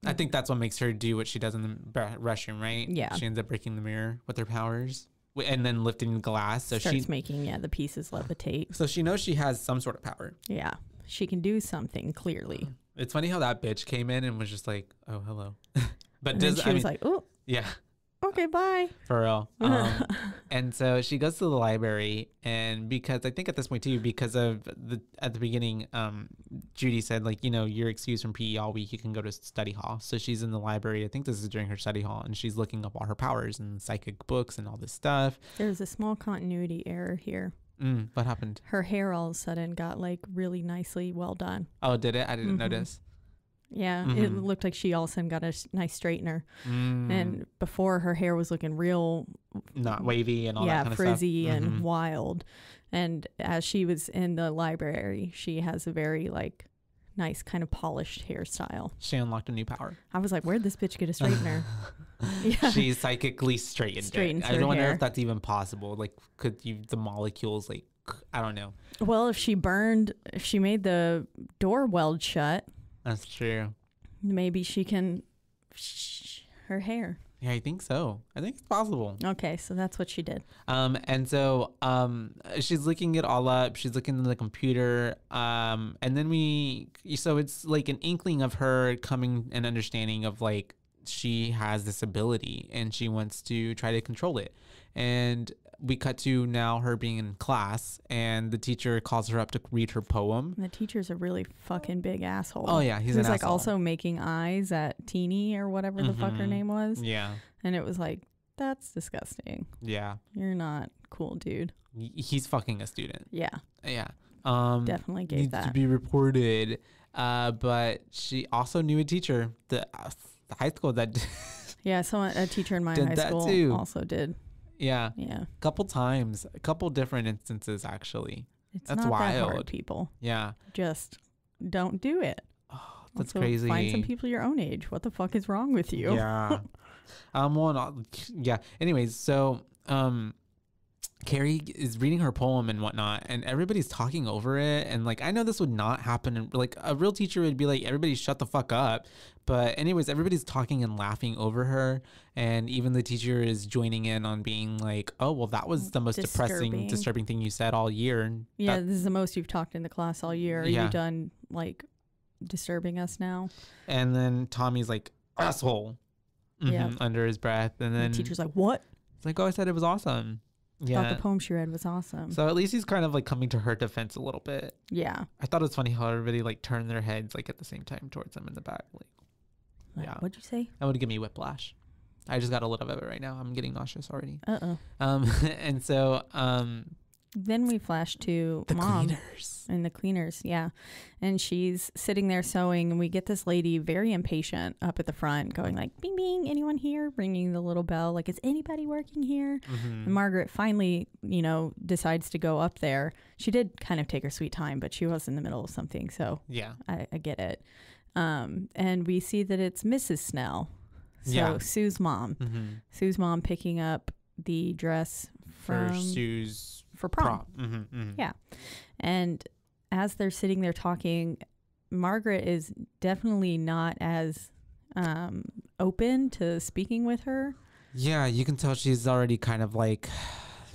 Speaker 2: I think that's what makes her do what she does in the restroom, right?
Speaker 3: Yeah.
Speaker 2: She ends up breaking the mirror with her powers and then lifting the glass. So
Speaker 3: starts making, the pieces levitate.
Speaker 2: So she knows she has some sort of power.
Speaker 3: Yeah. She can do something, clearly.
Speaker 2: It's funny how that bitch came in and was just like, oh, hello. But
Speaker 3: she was like, oh.
Speaker 2: Yeah.
Speaker 3: Okay, bye.
Speaker 2: For real. And so she goes to the library, and because I think at this point too, because of at the beginning, Judy said, like, you're excused from PE all week, you can go to study hall. So she's in the library. I think this is during her study hall, and she's looking up all her powers and psychic books and all this stuff.
Speaker 3: There's a small continuity error here.
Speaker 2: What happened?
Speaker 3: Her hair all of a sudden got like really nicely well done.
Speaker 2: Oh, did it? I didn't notice.
Speaker 3: Yeah, it looked like she all of a sudden got a nice straightener. And before, her hair was looking real...
Speaker 2: not wavy and all that kind of stuff. Yeah,
Speaker 3: frizzy and wild. And as she was in the library, she has a very, like, nice kind of polished hairstyle.
Speaker 2: She unlocked a new power.
Speaker 3: I was like, where'd this bitch get a straightener?
Speaker 2: She psychically straightened it. I don't know if that's even possible. Like, the molecules, like, I don't know.
Speaker 3: Well, if she made the door weld shut...
Speaker 2: That's true.
Speaker 3: Maybe she can her hair.
Speaker 2: Yeah, I think so. I think it's possible.
Speaker 3: Okay, so that's what she did.
Speaker 2: And so she's looking it all up. She's looking at the computer. And then so it's like an inkling of her coming and understanding of like she has this ability and she wants to try to control it. And we cut to now her being in class, and the teacher calls her up to read her poem.
Speaker 3: The teacher's a really fucking big asshole.
Speaker 2: Oh yeah, he's like
Speaker 3: asshole. Also making eyes at Teeny or whatever the fuck her name was.
Speaker 2: Yeah,
Speaker 3: and it was like, that's disgusting.
Speaker 2: Yeah,
Speaker 3: you're not cool, dude.
Speaker 2: He's fucking a student.
Speaker 3: Yeah,
Speaker 2: yeah.
Speaker 3: Definitely gave
Speaker 2: needs
Speaker 3: that
Speaker 2: to be reported. But she also knew a teacher, the high school that.
Speaker 3: Yeah, a teacher in my high school
Speaker 2: too.
Speaker 3: Also did.
Speaker 2: Yeah.
Speaker 3: Yeah.
Speaker 2: A couple times, a couple different instances, actually.
Speaker 3: That's not wild. That hard, people.
Speaker 2: Yeah.
Speaker 3: Just don't do it.
Speaker 2: Oh, that's
Speaker 3: also,
Speaker 2: crazy.
Speaker 3: Find some people your own age. What the fuck is wrong with you?
Speaker 2: Yeah. Yeah. Anyways, so Carrie is reading her poem and whatnot, and everybody's talking over it. And like, I know this would not happen. Like, a real teacher would be like, everybody shut the fuck up. But anyways, everybody's talking and laughing over her. And even the teacher is joining in on being like, oh, well, that was the most disturbing thing you said all year.
Speaker 3: Yeah, this is the most you've talked in the class all year. Are you done, like, disturbing us now?
Speaker 2: And then Tommy's like, asshole, under his breath. And then
Speaker 3: the teacher's like, what?
Speaker 2: It's like, oh, I said it was awesome. Yeah.
Speaker 3: I thought the poem she read was awesome.
Speaker 2: So at least he's kind of like coming to her defense a little bit.
Speaker 3: Yeah.
Speaker 2: I thought it was funny how everybody like turned their heads like at the same time towards him in the back. Like,
Speaker 3: yeah. What'd you say?
Speaker 2: That would give me whiplash. I just got a little bit of it right now. I'm getting nauseous already. And so
Speaker 3: then we flash to
Speaker 2: the
Speaker 3: Mom
Speaker 2: cleaners.
Speaker 3: And the cleaners, yeah. And she's sitting there sewing, and we get this lady very impatient up at the front going like, bing, bing, anyone here? Ringing the little bell like, is anybody working here? And Margaret finally, decides to go up there. She did kind of take her sweet time, but she was in the middle of something, so yeah, I get it. And we see that it's Mrs. Snell. So Sue's mom. Sue's mom picking up the dress
Speaker 2: for Sue's
Speaker 3: for prom. Yeah. And as they're sitting there talking, Margaret is definitely not as open to speaking with her.
Speaker 2: Yeah, you can tell she's already kind of like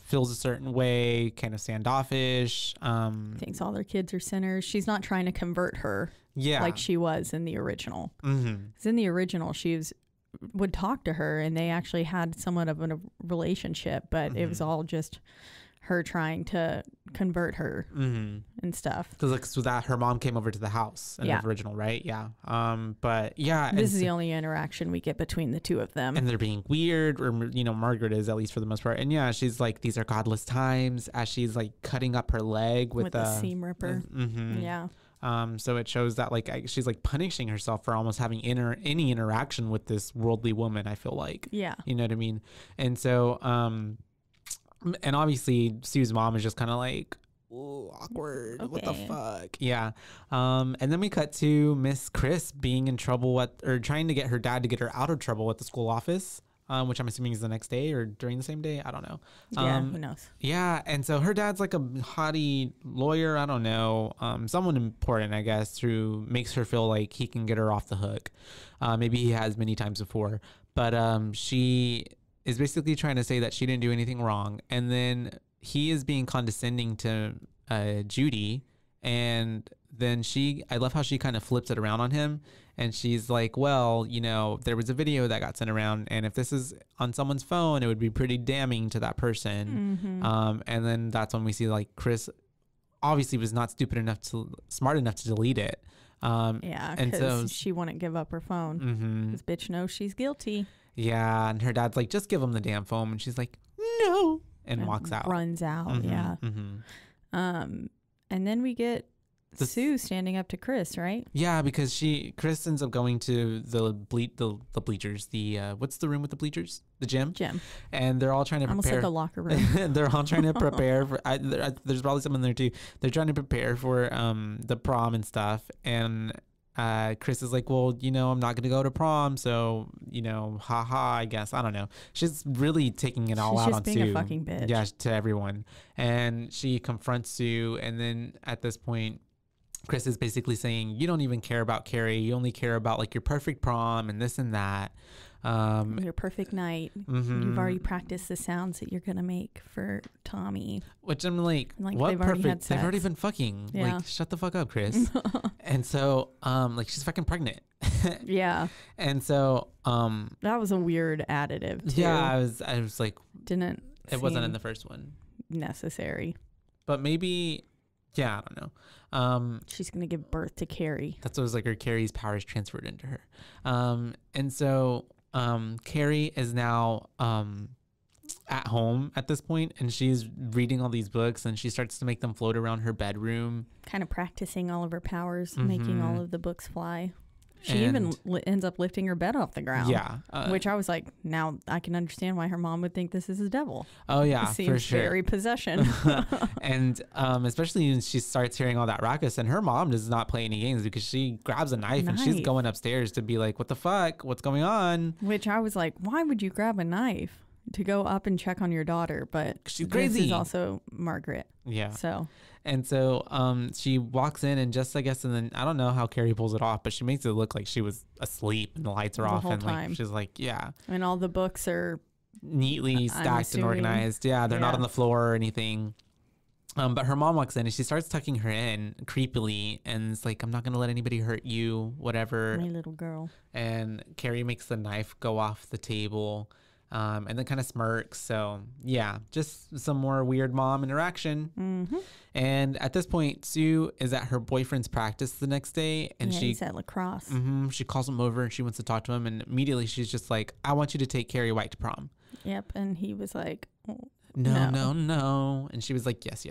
Speaker 2: feels a certain way, kind of standoffish.
Speaker 3: Thinks all their kids are sinners. She's not trying to convert her like she was in the original. Because in the original, would talk to her, and they actually had somewhat of a relationship, but it was all just her trying to convert her and stuff.
Speaker 2: Because like, so that her mom came over to the house in the original, right? Yeah. But yeah,
Speaker 3: this is the only interaction we get between the two of them, and
Speaker 2: they're being weird, or Margaret is, at least for the most part. And yeah, she's like, these are godless times, as she's like cutting up her leg with
Speaker 3: the seam ripper. Yeah.
Speaker 2: So it shows that like she's like punishing herself for almost having any interaction with this worldly woman, I feel like. Yeah. You know what I mean? And so, and obviously Sue's mom is just kind of like, ooh, awkward. Okay. What the fuck? Yeah. And then we cut to Miss Chris being in trouble or trying to get her dad to get her out of trouble at the school office. Which I'm assuming is the next day or during the same day. I don't know.
Speaker 3: Yeah, who knows?
Speaker 2: Yeah, and so her dad's like a haughty lawyer. I don't know. Someone important, I guess, who makes her feel like he can get her off the hook. Maybe he has many times before. But she is basically trying to say that she didn't do anything wrong. And then he is being condescending to Judy. And then I love how she kind of flips it around on him. And she's like, well, there was a video that got sent around, and if this is on someone's phone, it would be pretty damning to that person. And then that's when we see like Chris obviously was not smart enough to delete it.
Speaker 3: Yeah, and so she wouldn't give up her phone. This bitch knows she's guilty.
Speaker 2: Yeah, and her dad's like, just give him the damn phone, and she's like, no, and walks out,
Speaker 3: runs out. Yeah. And then we get Sue standing up to Chris, right?
Speaker 2: Yeah, because Chris ends up going to the bleachers. What's the room with the bleachers? The gym. And they're all trying to prepare.
Speaker 3: Almost like a locker room.
Speaker 2: They're all trying to prepare for. There's probably someone there too. They're trying to prepare for the prom and stuff. And Chris is like, well, I'm not going to go to prom, so haha. I guess, I don't know. She's really taking it all out on Sue. She's being a fucking bitch. Yeah, to everyone. And she confronts Sue, and then at this point, Chris is basically saying, you don't even care about Carrie. You only care about like your perfect prom and this and that.
Speaker 3: Your perfect night. You've already practiced the sounds that you're going to make for Tommy.
Speaker 2: Which I'm like what perfect? They've already been fucking. Yeah. Like, shut the fuck up, Chris. And so, like, she's fucking pregnant.
Speaker 3: Yeah.
Speaker 2: And so,
Speaker 3: that was a weird additive too.
Speaker 2: Yeah, I was like, it wasn't in the first one.
Speaker 3: Necessary.
Speaker 2: But maybe... Yeah, I don't know.
Speaker 3: She's going to give birth to Carrie.
Speaker 2: That's what it was like, her Carrie's powers transferred into her. And so Carrie is now at home at this point, and she's reading all these books, and she starts to make them float around her bedroom.
Speaker 3: Kind of practicing all of her powers, making all of the books fly. She even ends up lifting her bed off the ground. Yeah. Which I was like, now I can understand why her mom would think this is a devil.
Speaker 2: Oh, yeah,
Speaker 3: it seems for sure. Very possession.
Speaker 2: And especially when she starts hearing all that ruckus, and her mom does not play any games, because she grabs a knife and she's going upstairs to be like, what the fuck? What's going on?
Speaker 3: Which I was like, why would you grab a knife to go up and check on your daughter? But
Speaker 2: she's crazy.
Speaker 3: This is also Margaret.
Speaker 2: Yeah.
Speaker 3: So...
Speaker 2: And so she walks in, and then I don't know how Carrie pulls it off, but she makes it look like she was asleep and the lights are off, and like she's like, yeah.
Speaker 3: And all the books are
Speaker 2: neatly stacked and organized. Yeah, they're not on the floor or anything. But her mom walks in, and she starts tucking her in creepily, and it's like, I'm not going to let anybody hurt you, whatever.
Speaker 3: My little girl.
Speaker 2: And Carrie makes the knife go off the table. And then kind of smirks. So yeah, just some more weird mom interaction. And at this point, Sue is at her boyfriend's practice the next day, and
Speaker 3: he's at lacrosse.
Speaker 2: She calls him over, and she wants to talk to him, and immediately she's just like, I want you to take Carrie White to prom.
Speaker 3: Yep. And he was like, oh,
Speaker 2: no. And she was like, yes.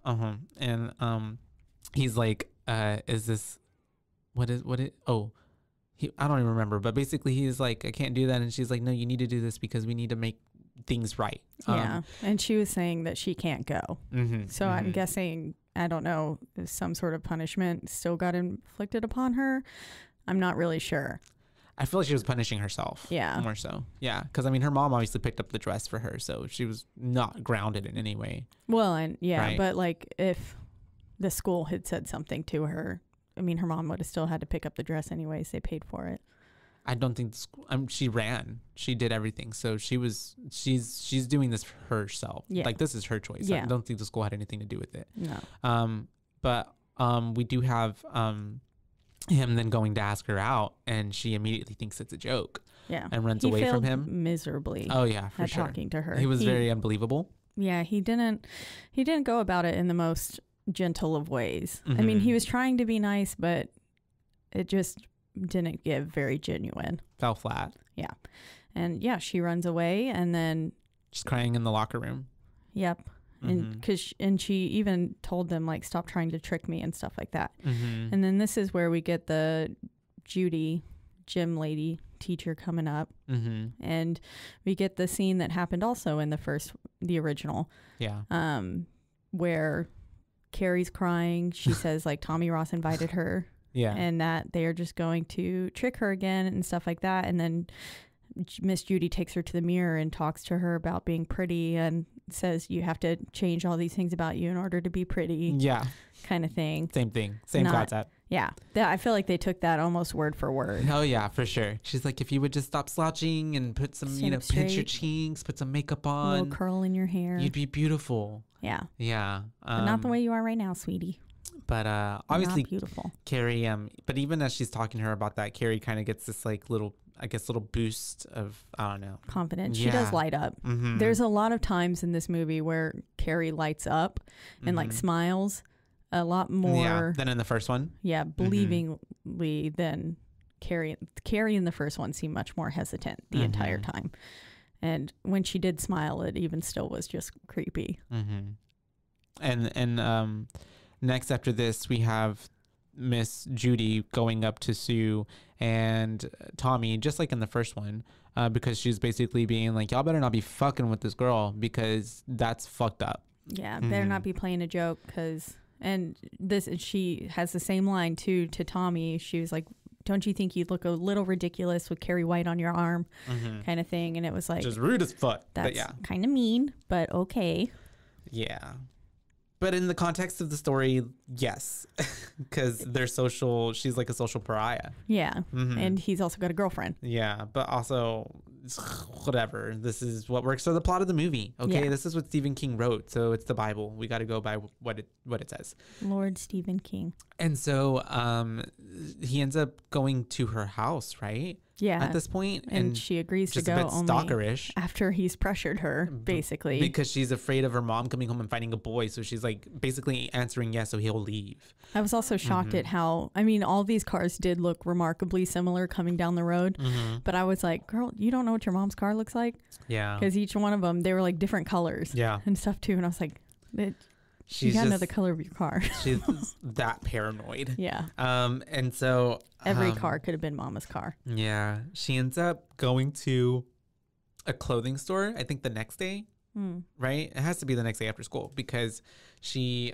Speaker 2: And he's like, is this I don't even remember, but basically he's like, I can't do that. And she's like, no, you need to do this because we need to make things right.
Speaker 3: Yeah. And she was saying that she can't go. So I'm guessing, I don't know, some sort of punishment still got inflicted upon her. I'm not really sure.
Speaker 2: I feel like she was punishing herself. Yeah. More so. Yeah. Because, I mean, her mom obviously picked up the dress for her, so she was not grounded in any way.
Speaker 3: Well, and right? But like if the school had said something to her, I mean, her mom would have still had to pick up the dress anyways. They paid for it.
Speaker 2: I don't think she ran. She did everything. So she's doing this for herself. Yeah. Like, this is her choice. Yeah. I don't think the school had anything to do with it.
Speaker 3: No.
Speaker 2: But we do have him then going to ask her out, and she immediately thinks it's a joke.
Speaker 3: Yeah.
Speaker 2: And runs away from him
Speaker 3: miserably.
Speaker 2: Oh yeah, for sure.
Speaker 3: Talking to her.
Speaker 2: He was very unbelievable.
Speaker 3: Yeah, he didn't go about it in the most gentle of ways. I mean, he was trying to be nice, but it just didn't give very genuine.
Speaker 2: Fell flat.
Speaker 3: Yeah. And yeah, she runs away, and then
Speaker 2: she's crying in the locker room.
Speaker 3: Yep. And she even told them, like, stop trying to trick me and stuff like that. And then this is where we get the Judy gym lady teacher coming up, and we get the scene that happened also in the original, where Carrie's crying. She says, like, Tommy Ross invited her, and that they are just going to trick her again and stuff like that. And then Miss Judy takes her to the mirror and talks to her about being pretty and says you have to change all these things about you in order to be pretty. Yeah. Kind of thing.
Speaker 2: Same thing. Same concept.
Speaker 3: Yeah. I feel like they took that almost word for word.
Speaker 2: Oh, yeah, for sure. She's like, if you would just stop slouching and put some, pinch your cheeks, put some makeup on.
Speaker 3: A little curl in your hair.
Speaker 2: You'd be beautiful.
Speaker 3: Yeah.
Speaker 2: Yeah.
Speaker 3: But not the way you are right now, sweetie.
Speaker 2: But obviously,
Speaker 3: not beautiful.
Speaker 2: Carrie, but even as she's talking to her about that, Carrie kind of gets this like little boost of, I don't know,
Speaker 3: confidence. She does light up. There's a lot of times in this movie where Carrie lights up and like smiles a lot more
Speaker 2: than in the first one.
Speaker 3: Yeah, believingly than Carrie. Carrie in the first one seemed much more hesitant the entire time. And when she did smile, it even still was just creepy.
Speaker 2: And next after this, we have Miss Judy going up to Sue and Tommy, just like in the first one, because she's basically being like, y'all better not be fucking with this girl because that's fucked up.
Speaker 3: Yeah, better not be playing a joke because, and she has the same line too to Tommy. She was like, don't you think you'd look a little ridiculous with Carrie White on your arm, kind of thing. And it was like,
Speaker 2: just rude as fuck.
Speaker 3: That's kind of mean, but okay.
Speaker 2: Yeah. But in the context of the story, yes, because they're social. She's like a social pariah.
Speaker 3: Yeah. And he's also got a girlfriend.
Speaker 2: Yeah. But also, whatever. This is what works for the plot of the movie. Okay. Yeah. This is what Stephen King wrote. So it's the Bible. We got to go by what it says.
Speaker 3: Lord Stephen King.
Speaker 2: And so he ends up going to her house, right?
Speaker 3: Yeah.
Speaker 2: At this point,
Speaker 3: and she agrees to go
Speaker 2: only stalkerish
Speaker 3: after he's pressured her, basically,
Speaker 2: because she's afraid of her mom coming home and finding a boy. So she's like basically answering yes, so he'll leave.
Speaker 3: I was also shocked at how, I mean, all these cars did look remarkably similar coming down the road, but I was like, girl, you don't know what your mom's car looks like? Yeah. Because each one of them, they were like different colors. Yeah. And stuff too. And I was like, you gotta know the color of your car.
Speaker 2: She's that paranoid.
Speaker 3: Yeah.
Speaker 2: And so
Speaker 3: every car could have been Mama's car.
Speaker 2: Yeah. She ends up going to a clothing store, I think the next day. Right? It has to be the next day after school because she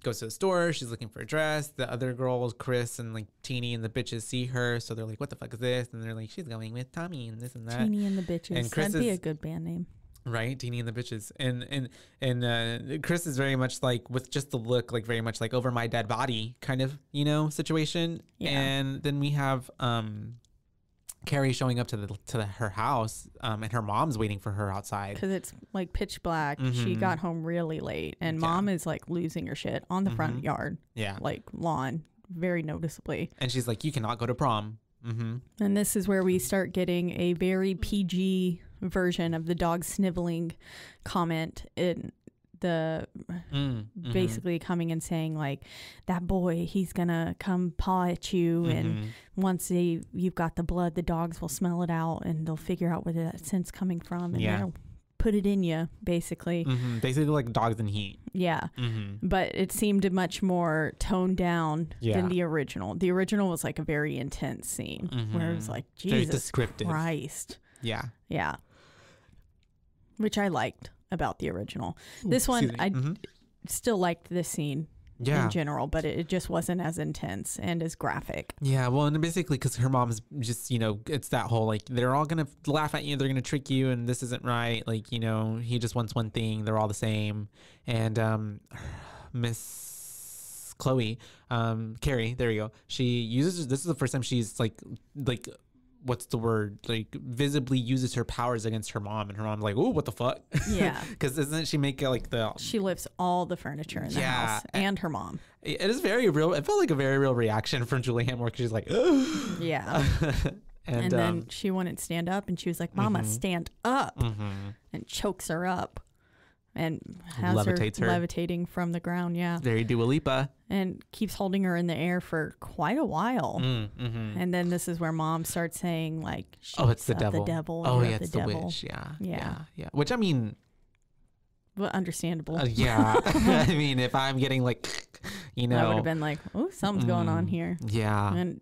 Speaker 2: goes to the store. She's looking for a dress. The other girls, Chris and like Teeny and the bitches, see her. So they're like, what the fuck is this? And they're like, she's going with Tommy and this and that.
Speaker 3: Teeny and the bitches.
Speaker 2: And Chris
Speaker 3: That'd be a good band name.
Speaker 2: Right, Teeny and the bitches, and Chris is very much like with just the look, like very much like over my dead body kind of situation. Yeah. And then we have Carrie showing up to her house, and her mom's waiting for her outside
Speaker 3: because it's like pitch black. She got home really late, and mom is like losing her shit on the front yard, like lawn, very noticeably.
Speaker 2: And she's like, "You cannot go to prom."
Speaker 3: And this is where we start getting a very PG version of the dog sniveling comment in the basically coming and saying like, that boy, he's gonna come paw at you, and once you've got the blood, the dogs will smell it out and they'll figure out where that scent's coming from, and they'll put it in you, basically.
Speaker 2: Basically like dogs in heat.
Speaker 3: Yeah. But it seemed much more toned down than the original. The original was like a very intense scene where it was like, Jesus Christ.
Speaker 2: Yeah.
Speaker 3: Yeah. Which I liked about the original. This one, I still liked this scene in general, but it just wasn't as intense and as graphic.
Speaker 2: Yeah, well, and basically because her mom's just, it's that whole, like, they're all going to laugh at you, they're going to trick you, and this isn't right. Like, he just wants one thing, they're all the same. And Miss Chloe, Carrie, there you go. This is the first time she's like, what's the word? Like visibly uses her powers against her mom, and her mom's like, "Oh, what the fuck?"
Speaker 3: Yeah,
Speaker 2: because doesn't she make it like
Speaker 3: she lifts all the furniture in the house and her mom.
Speaker 2: It is very real. It felt like a very real reaction from Julianne Moore because she's like, "Ugh."
Speaker 3: Yeah. and then she wouldn't stand up, and she was like, "Mama, stand up," and chokes her up. and has
Speaker 2: levitates her
Speaker 3: levitating from the ground. Yeah.
Speaker 2: Very Dua Lipa.
Speaker 3: And keeps holding her in the air for quite a while. And then this is where Mom starts saying, like,
Speaker 2: it's the devil. Oh, yeah, it's the witch. Yeah. Which, I mean...
Speaker 3: Well, understandable.
Speaker 2: Yeah. I mean, if I'm getting, like, you know...
Speaker 3: I would have been like, oh, something's going on here.
Speaker 2: Yeah.
Speaker 3: And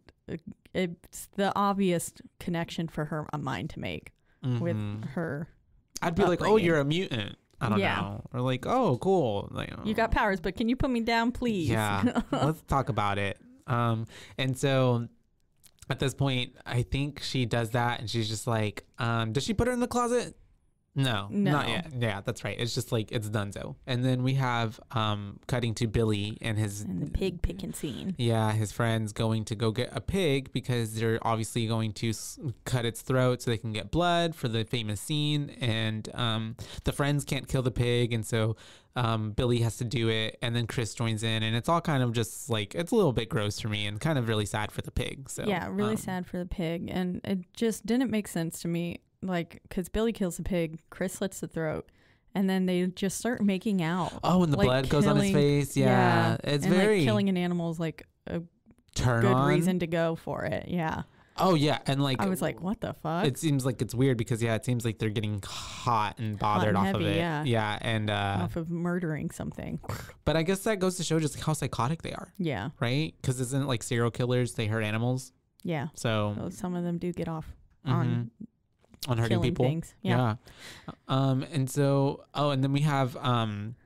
Speaker 3: it's the obvious connection for her mind to make with her
Speaker 2: I'd be like, oh, you're a mutant. I don't know. Or like, oh, cool. Like,
Speaker 3: you got powers, but can you put me down, please?
Speaker 2: Yeah. Let's talk about it. And so at this point, I think she does that and she's just like, does she put her in the closet? No, not yet. Yeah, that's right. It's just like, it's donezo. And then we have cutting to Billy and the
Speaker 3: pig picking scene.
Speaker 2: Yeah, his friends going to go get a pig because they're obviously going to cut its throat so they can get blood for the famous scene. And the friends can't kill the pig. And so Billy has to do it. And then Chris joins in. And it's all kind of just like, it's a little bit gross for me and kind of really sad for the pig. So
Speaker 3: yeah, really sad for the pig. And it just didn't make sense to me. Like, because Billy kills the pig, Chris slits the throat, and then they just start making out.
Speaker 2: Oh, and the blood goes on his face. Yeah. It's
Speaker 3: and
Speaker 2: very...
Speaker 3: like, killing an animal is like a
Speaker 2: good
Speaker 3: reason to go for it. Yeah.
Speaker 2: Oh, yeah. And like...
Speaker 3: I was like, what the fuck?
Speaker 2: It seems like it's weird because, it seems like they're getting hot and bothered off of it. Yeah. And...
Speaker 3: off of murdering something.
Speaker 2: But I guess that goes to show just how psychotic they are.
Speaker 3: Yeah.
Speaker 2: Right? Because isn't it like serial killers, they hurt animals?
Speaker 3: Yeah.
Speaker 2: So
Speaker 3: some of them do get off on
Speaker 2: hurting people.
Speaker 3: Things. Yeah.
Speaker 2: And so, and then we have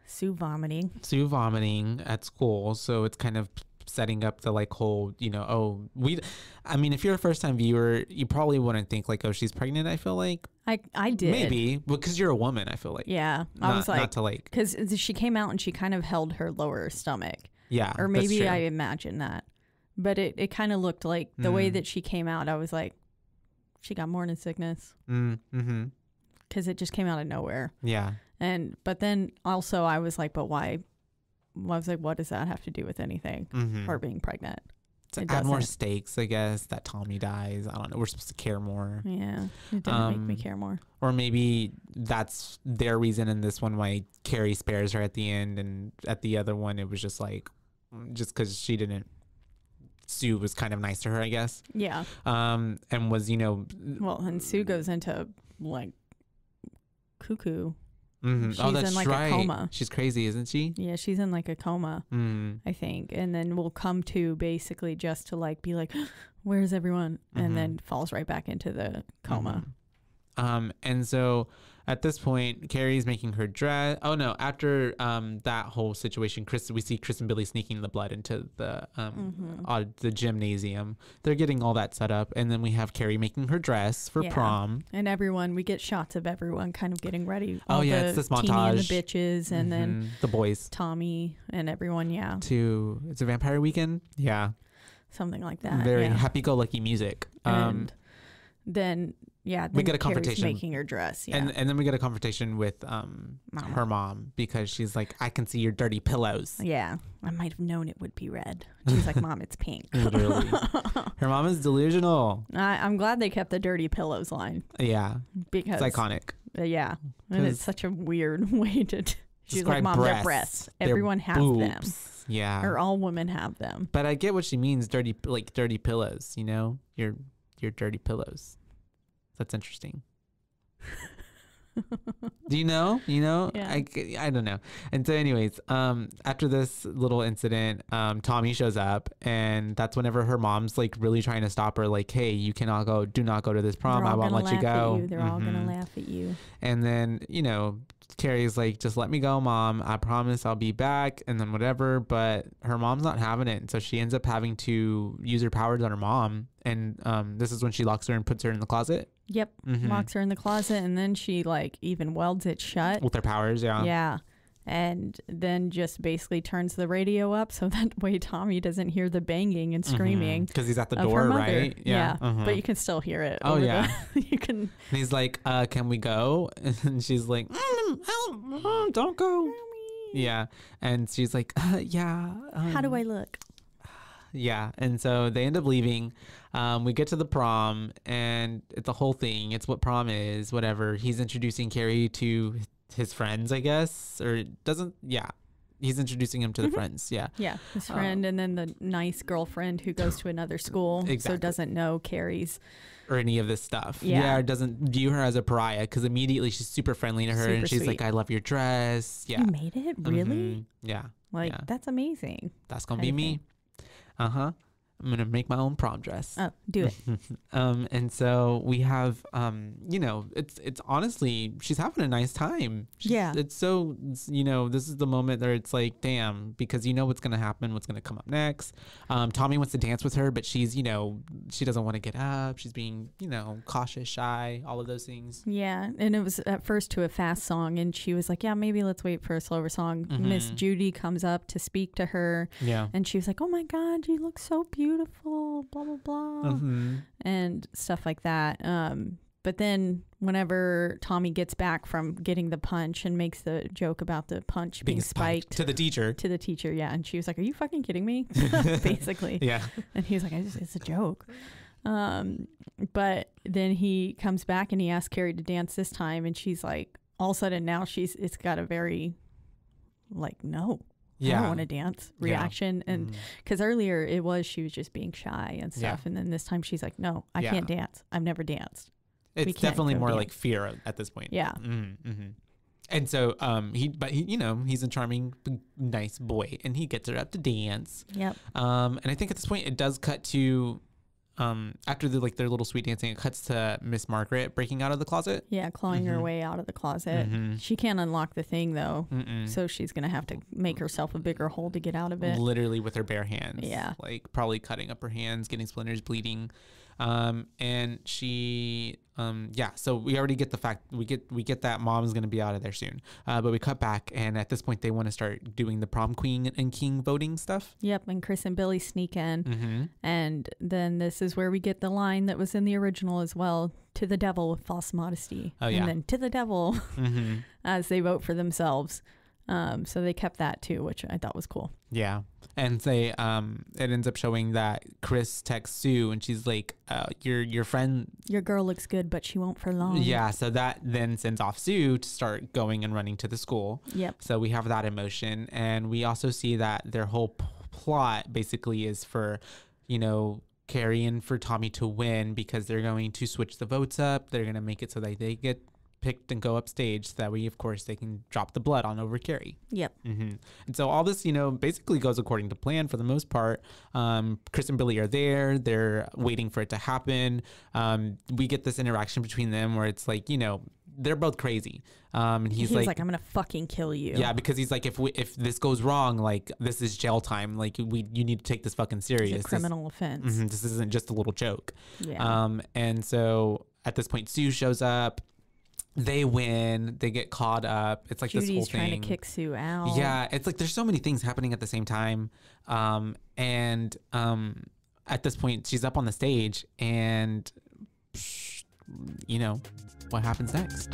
Speaker 3: Sue vomiting
Speaker 2: at school. So it's kind of setting up the like whole, I mean, if you're a first time viewer, you probably wouldn't think like, oh, she's pregnant. I feel like
Speaker 3: I did
Speaker 2: maybe because you're a woman. I feel like
Speaker 3: I was like, not to like, because she came out and she kind of held her lower stomach.
Speaker 2: Yeah,
Speaker 3: or maybe I imagine that, but it kind of looked like the way that she came out. I was like, she got morning sickness. Because it just came out of nowhere.
Speaker 2: Yeah.
Speaker 3: But then also I was like, but why? I was like, what does that have to do with anything? Or being pregnant?
Speaker 2: To add more stakes, I guess, that Tommy dies. I don't know. We're supposed to care more.
Speaker 3: Yeah. It didn't make me care more.
Speaker 2: Or maybe that's their reason in this one why Carrie spares her at the end. And at the other one, it was just like, just because she didn't. Sue was kind of nice to her, I guess.
Speaker 3: Yeah.
Speaker 2: And was,
Speaker 3: well, and Sue goes into like cuckoo.
Speaker 2: She's in like a coma. She's crazy, isn't she?
Speaker 3: Yeah, she's in like a coma, I think. And then we'll come to basically just to like be like, where's everyone? And then falls right back into the coma.
Speaker 2: And so at this point, Carrie's making her dress. Oh no! After that whole situation, we see Chris and Billy sneaking the blood into the gymnasium. They're getting all that set up, and then we have Carrie making her dress for prom.
Speaker 3: And we get shots of everyone kind of getting ready.
Speaker 2: It's this montage.
Speaker 3: And the bitches, and then
Speaker 2: the boys,
Speaker 3: Tommy, and everyone. Yeah.
Speaker 2: It's a vampire weekend. Yeah.
Speaker 3: Something like that.
Speaker 2: Very happy-go-lucky music.
Speaker 3: And then. Yeah,
Speaker 2: we get a confrontation
Speaker 3: making her dress. Yeah.
Speaker 2: And then we get a confrontation with her mom because she's like, I can see your dirty pillows.
Speaker 3: Yeah, I might have known it would be red. She's like, Mom, it's pink.
Speaker 2: Literally. Her mom is delusional.
Speaker 3: I'm glad they kept the dirty pillows line.
Speaker 2: Yeah.
Speaker 3: Because
Speaker 2: it's iconic.
Speaker 3: Yeah. And it's such a weird way to she's like, Mom, they're breasts. Everyone has them.
Speaker 2: Yeah.
Speaker 3: Or all women have them.
Speaker 2: But I get what she means, dirty pillows, your dirty pillows. That's interesting. Do you know? Yeah. I don't know. And so anyways, after this little incident, Tommy shows up, and that's whenever her mom's like really trying to stop her, like, hey, you cannot go, do not go to this prom. I won't let you go.
Speaker 3: They're all gonna laugh at you.
Speaker 2: And then, Carrie's like, just let me go, Mom. I promise I'll be back. And then whatever. But her mom's not having it. And so she ends up having to use her powers on her mom. And this is when she locks her and puts her in the closet.
Speaker 3: Yep. Locks her in the closet. And then she like even welds it shut.
Speaker 2: With her powers, yeah.
Speaker 3: Yeah. And then just basically turns the radio up so that way Tommy doesn't hear the banging and screaming.
Speaker 2: Because he's at the door, right?
Speaker 3: Yeah. But you can still hear it.
Speaker 2: Oh, yeah.
Speaker 3: You can.
Speaker 2: And he's like, can we go? And she's like, don't go. Yeah. And she's like, yeah.
Speaker 3: How do I look?
Speaker 2: Yeah. And so they end up leaving. We get to the prom, and it's a whole thing. It's what prom is, whatever. He's introducing Carrie to his friends, I guess, or doesn't. Yeah. He's introducing him to the friends. Yeah.
Speaker 3: Yeah. His friend and then the nice girlfriend who goes to another school.
Speaker 2: Exactly.
Speaker 3: So doesn't know Carrie's.
Speaker 2: Or any of this stuff.
Speaker 3: Yeah.
Speaker 2: Or doesn't view her as a pariah because immediately she's super friendly to her and she's
Speaker 3: sweet.
Speaker 2: like, I love your dress. Yeah.
Speaker 3: You made it? Really?
Speaker 2: Mm-hmm. Yeah.
Speaker 3: Like, that's amazing.
Speaker 2: That's going to be me. Uh-huh. I'm going to make my own prom dress.
Speaker 3: Oh, do it.
Speaker 2: And so we have, it's honestly, she's having a nice time. It's so, this is the moment where it's like, damn, because you know what's going to happen, what's going to come up next. Tommy wants to dance with her, but she's, she doesn't want to get up. She's being, cautious, shy, all of those things.
Speaker 3: Yeah. And it was at first to a fast song. And she was like, yeah, maybe let's wait for a slower song. Miss Judy comes up to speak to her.
Speaker 2: Yeah.
Speaker 3: And she was like, oh my God, you look so beautiful, blah, blah, blah. And stuff like that. But then whenever Tommy gets back from getting the punch and makes the joke about the punch being spiked
Speaker 2: to the teacher.
Speaker 3: Yeah. And she was like, are you fucking kidding me? Basically.
Speaker 2: Yeah.
Speaker 3: And he was like, it's a joke. But then he comes back and he asks Carrie to dance this time. And she's like, all of a sudden now it's got a very like, no. I don't want to dance reaction. And because earlier she was just being shy and stuff. And then this time she's like, no, I can't dance. I've never danced.
Speaker 2: It's definitely more like fear at this point.
Speaker 3: Yeah.
Speaker 2: And so he's a charming, nice boy and he gets her up to dance.
Speaker 3: Yep.
Speaker 2: And I think at this point it does cut to after their little sweet dancing, it cuts to Miss Margaret breaking out of the closet.
Speaker 3: Yeah, clawing her way out of the closet. She can't unlock the thing though, so she's gonna have to make herself a bigger hole to get out of it.
Speaker 2: Literally with her bare hands.
Speaker 3: Yeah,
Speaker 2: like probably cutting up her hands, getting splinters, bleeding. And she so we already get the fact we get that mom's gonna be out of there soon, but we cut back and at this point they want to start doing the prom queen and king voting stuff.
Speaker 3: Yep. And Chris and Billy sneak in, and then this is where we get the line that was in the original as well, to the devil with false modesty. And then to the devil as they vote for themselves. So they kept that too, which I thought was cool.
Speaker 2: Yeah. And it ends up showing that Chris texts Sue and she's like, your friend,
Speaker 3: your girl looks good, but she won't for long.
Speaker 2: Yeah. So that then sends off Sue to start going and running to the school.
Speaker 3: Yep.
Speaker 2: So we have that in motion. And we also see that their whole plot basically is for, Carrie and for Tommy to win because they're going to switch the votes up. They're going to make it so that they get picked and go upstage so that way of course they can drop the blood on over Carrie.
Speaker 3: Yep.
Speaker 2: And so all this basically goes according to plan for the most part. Chris and Billy are there, they're waiting for it to happen. We get this interaction between them where it's like they're both crazy. And he's like
Speaker 3: I'm gonna fucking kill you.
Speaker 2: Yeah, because he's like if this goes wrong, like this is jail time, like you need to take this fucking serious.
Speaker 3: It's a criminal offense.
Speaker 2: This isn't just a little joke.
Speaker 3: Yeah.
Speaker 2: And so at this point Sue shows up. They win. They get caught up. It's like
Speaker 3: Judy's
Speaker 2: this whole thing.
Speaker 3: trying to kick Sue out.
Speaker 2: Yeah, it's like there's so many things happening at the same time. And at this point, she's up on the stage, and what happens next?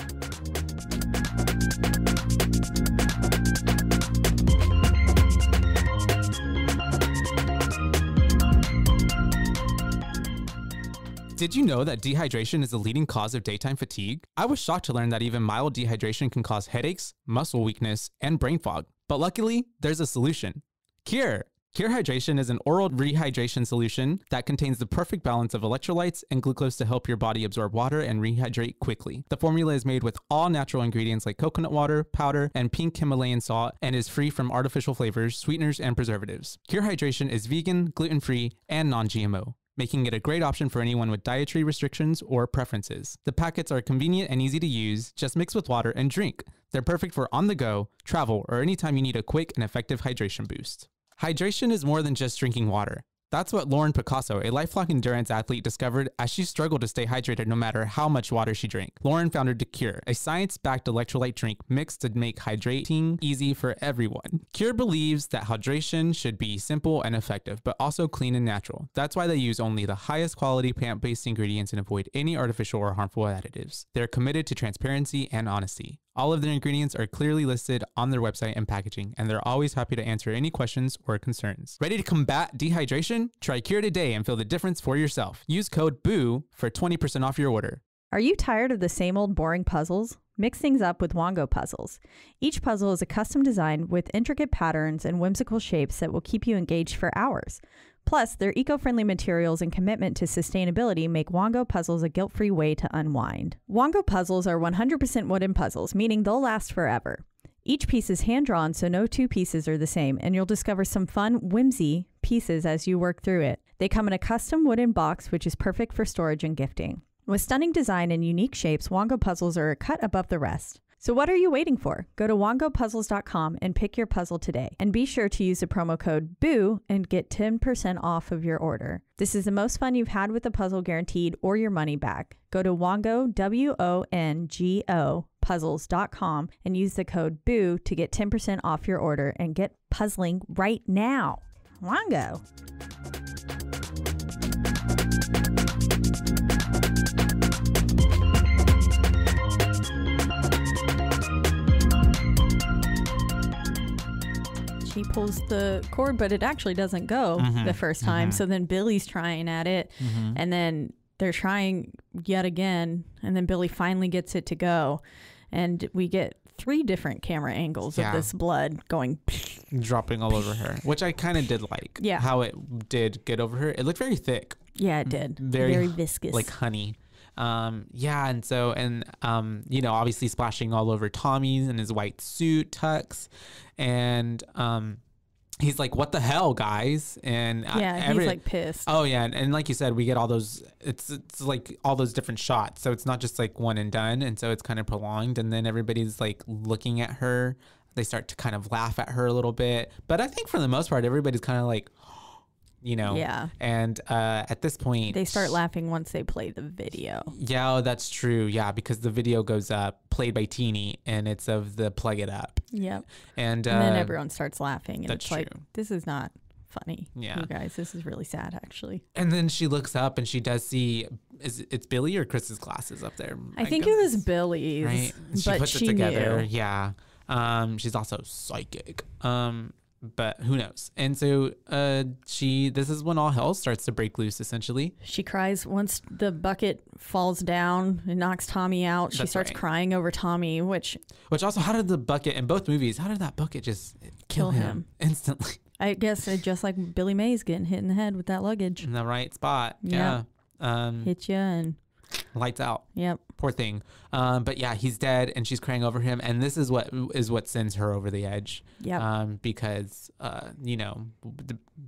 Speaker 2: Did you know that dehydration is the leading cause of daytime fatigue? I was shocked to learn that even mild dehydration can cause headaches, muscle weakness, and brain fog. But luckily, there's a solution. Cure Hydration is an oral rehydration solution that contains the perfect balance of electrolytes and glucose to help your body absorb water and rehydrate quickly. The formula is made with all natural ingredients like coconut water, powder, and pink Himalayan salt and is free from artificial flavors, sweeteners, and preservatives. Cure Hydration is vegan, gluten-free, and non-GMO, making it a great option for anyone with dietary restrictions or preferences. The packets are convenient and easy to use. Just mix with water and drink. They're perfect for on the go, travel, or anytime you need a quick and effective hydration boost. Hydration is more than just drinking water. That's what Lauren Picasso, a lifelong endurance athlete, discovered as she struggled to stay hydrated no matter how much water she drank. Lauren founded Cure, a science-backed electrolyte drink mixed to make hydrating easy for everyone. Cure believes that hydration should be simple and effective, but also clean and natural. That's why they use only the highest quality plant-based ingredients and avoid any artificial or harmful additives. They're committed to transparency and honesty. All of their ingredients are clearly listed on their website and packaging, and they're always happy to answer any questions or concerns. Ready to combat dehydration? Try Cure today and feel the difference for yourself. Use code BOO for 20% off your order.
Speaker 4: Are you tired of the same old boring puzzles?
Speaker 3: Mix things up with Wango puzzles. Each puzzle is a custom design with intricate patterns and whimsical shapes that will keep you engaged for hours. Plus, their eco-friendly materials and commitment to sustainability make Wango puzzles a guilt-free way to unwind. Wango puzzles are 100% wooden puzzles, meaning they'll last forever. Each piece is hand-drawn, so no two pieces are the same, and you'll discover some fun, whimsy pieces as you work through it. They come in a custom wooden box, which is perfect for storage and gifting. With stunning design and unique shapes, Wango puzzles are a cut above the rest. So what are you waiting for? Go to wangopuzzles.com and pick your puzzle today. And be sure to use the promo code BOO and get 10% off of your order. This is the most fun you've had with the puzzle guaranteed or your money back. Go to Wango, WONGO, puzzles.com and use the code BOO to get 10% off your order and get puzzling right now. Wango. She pulls the cord, but it actually doesn't go the first time. So then Billy's trying at it, and then they're trying yet again, and then Billy finally gets it to go. And we get 3 different camera angles of this blood going
Speaker 2: dropping all over her, which I kind of did like. Yeah, how it did get over her. It looked very thick.
Speaker 3: Yeah, it did. Very viscous,
Speaker 2: like honey. And so obviously splashing all over Tommy's in his white suit tux, and he's like, what the hell, guys? And
Speaker 3: he's like pissed.
Speaker 2: Oh yeah, and like you said, we get all those, it's like all those different shots, so it's not just like one and done, and so it's kind of prolonged, and then everybody's like looking at her. They start to kind of laugh at her a little bit, but I think for the most part everybody's kind of like, and at this point
Speaker 3: they start laughing once they play the video.
Speaker 2: Yeah, that's true. Yeah, because the video goes up, played by Teeny, and it's of the Plug It Up.
Speaker 3: Yep. And then everyone starts laughing, and it's
Speaker 2: true.
Speaker 3: Like, this is not funny. Yeah, you guys, this is really sad, actually.
Speaker 2: And then she looks up and she does see, it's Billy or Chris's glasses up there?
Speaker 3: I think it was Billy's,
Speaker 2: right? She puts it together. Knew. Yeah. She's also psychic. But who knows? And so this is when all hell starts to break loose, essentially.
Speaker 3: She cries once the bucket falls down and knocks Tommy out. She starts crying over Tommy, which
Speaker 2: also, how did the bucket, in both movies, how did that bucket just kill him instantly?
Speaker 3: I guess just like Billy Mays getting hit in the head with that luggage.
Speaker 2: In the right spot. Yeah.
Speaker 3: Hit you and
Speaker 2: lights out.
Speaker 3: Yep.
Speaker 2: Poor thing. But yeah, he's dead and she's crying over him. And this is what sends her over the edge.
Speaker 3: Yeah.
Speaker 2: Because,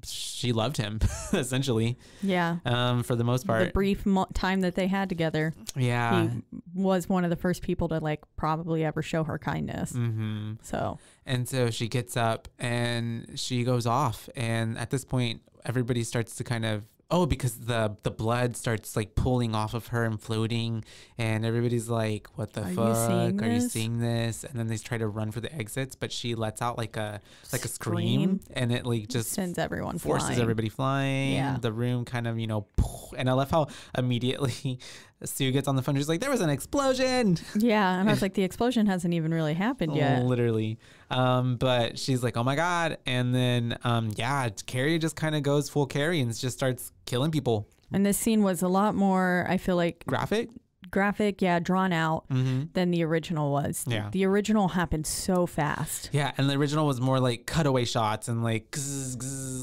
Speaker 2: she loved him, essentially.
Speaker 3: Yeah.
Speaker 2: For the most part.
Speaker 3: The brief time that they had together.
Speaker 2: Yeah.
Speaker 3: He was one of the first people to probably ever show her kindness.
Speaker 2: Mm-hmm.
Speaker 3: So.
Speaker 2: And so she gets up and she goes off. And at this point, everybody starts to kind of, because the blood starts like pulling off of her and floating, and everybody's like, what the fuck? Are you seeing this? And then they try to run for the exits, but she lets out like a scream, and it like just
Speaker 3: sends everyone
Speaker 2: forces everybody flying.
Speaker 3: Yeah.
Speaker 2: The room kind of, and I love how immediately Sue gets on the phone. She's like, there was an explosion.
Speaker 3: Yeah. And I was like, the explosion hasn't even really happened yet.
Speaker 2: Literally. But she's like, oh my God. And then, Carrie just kind of goes full Carrie and just starts killing people.
Speaker 3: And this scene was a lot more, I feel like,
Speaker 2: graphic,
Speaker 3: drawn out than the original was.
Speaker 2: Yeah.
Speaker 3: The original happened so fast.
Speaker 2: Yeah, and the original was more like cutaway shots and like,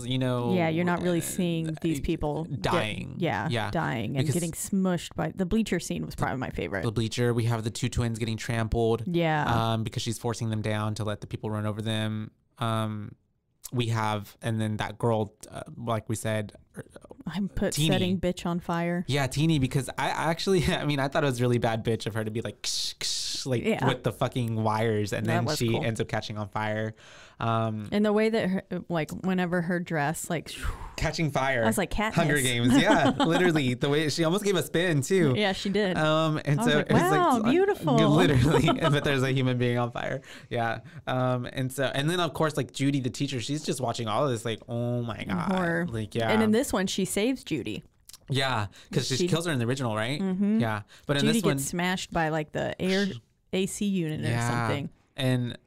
Speaker 3: Yeah, you're not really seeing these people
Speaker 2: dying.
Speaker 3: Dying and getting smushed by the bleacher scene was probably my favorite.
Speaker 2: The bleacher, we have the 2 twins getting trampled.
Speaker 3: Yeah.
Speaker 2: Because she's forcing them down to let the people run over them. We have, and then that girl, like we said,
Speaker 3: I'm setting bitch on fire.
Speaker 2: Yeah, Teeny, because I thought it was really bad bitch of her to be like, ksh, ksh, with the fucking wires, and then she ends up catching on fire.
Speaker 3: And the way that her, whenever her dress,
Speaker 2: catching fire.
Speaker 3: I was like, Katniss.
Speaker 2: Hunger Games. Yeah, literally. The way she almost gave a spin too.
Speaker 3: Yeah, she did.
Speaker 2: And so
Speaker 3: it was wow, beautiful.
Speaker 2: Literally, but there's a human being on fire. Yeah. And then of course, Judy, the teacher, she's just watching all of this, oh my God.
Speaker 3: Horror.
Speaker 2: And
Speaker 3: in this one, she saves Judy.
Speaker 2: Yeah, because she kills her in the original, right?
Speaker 3: Mm-hmm.
Speaker 2: Yeah, but in
Speaker 3: Judy
Speaker 2: this one,
Speaker 3: gets smashed by the air AC unit or something.
Speaker 2: And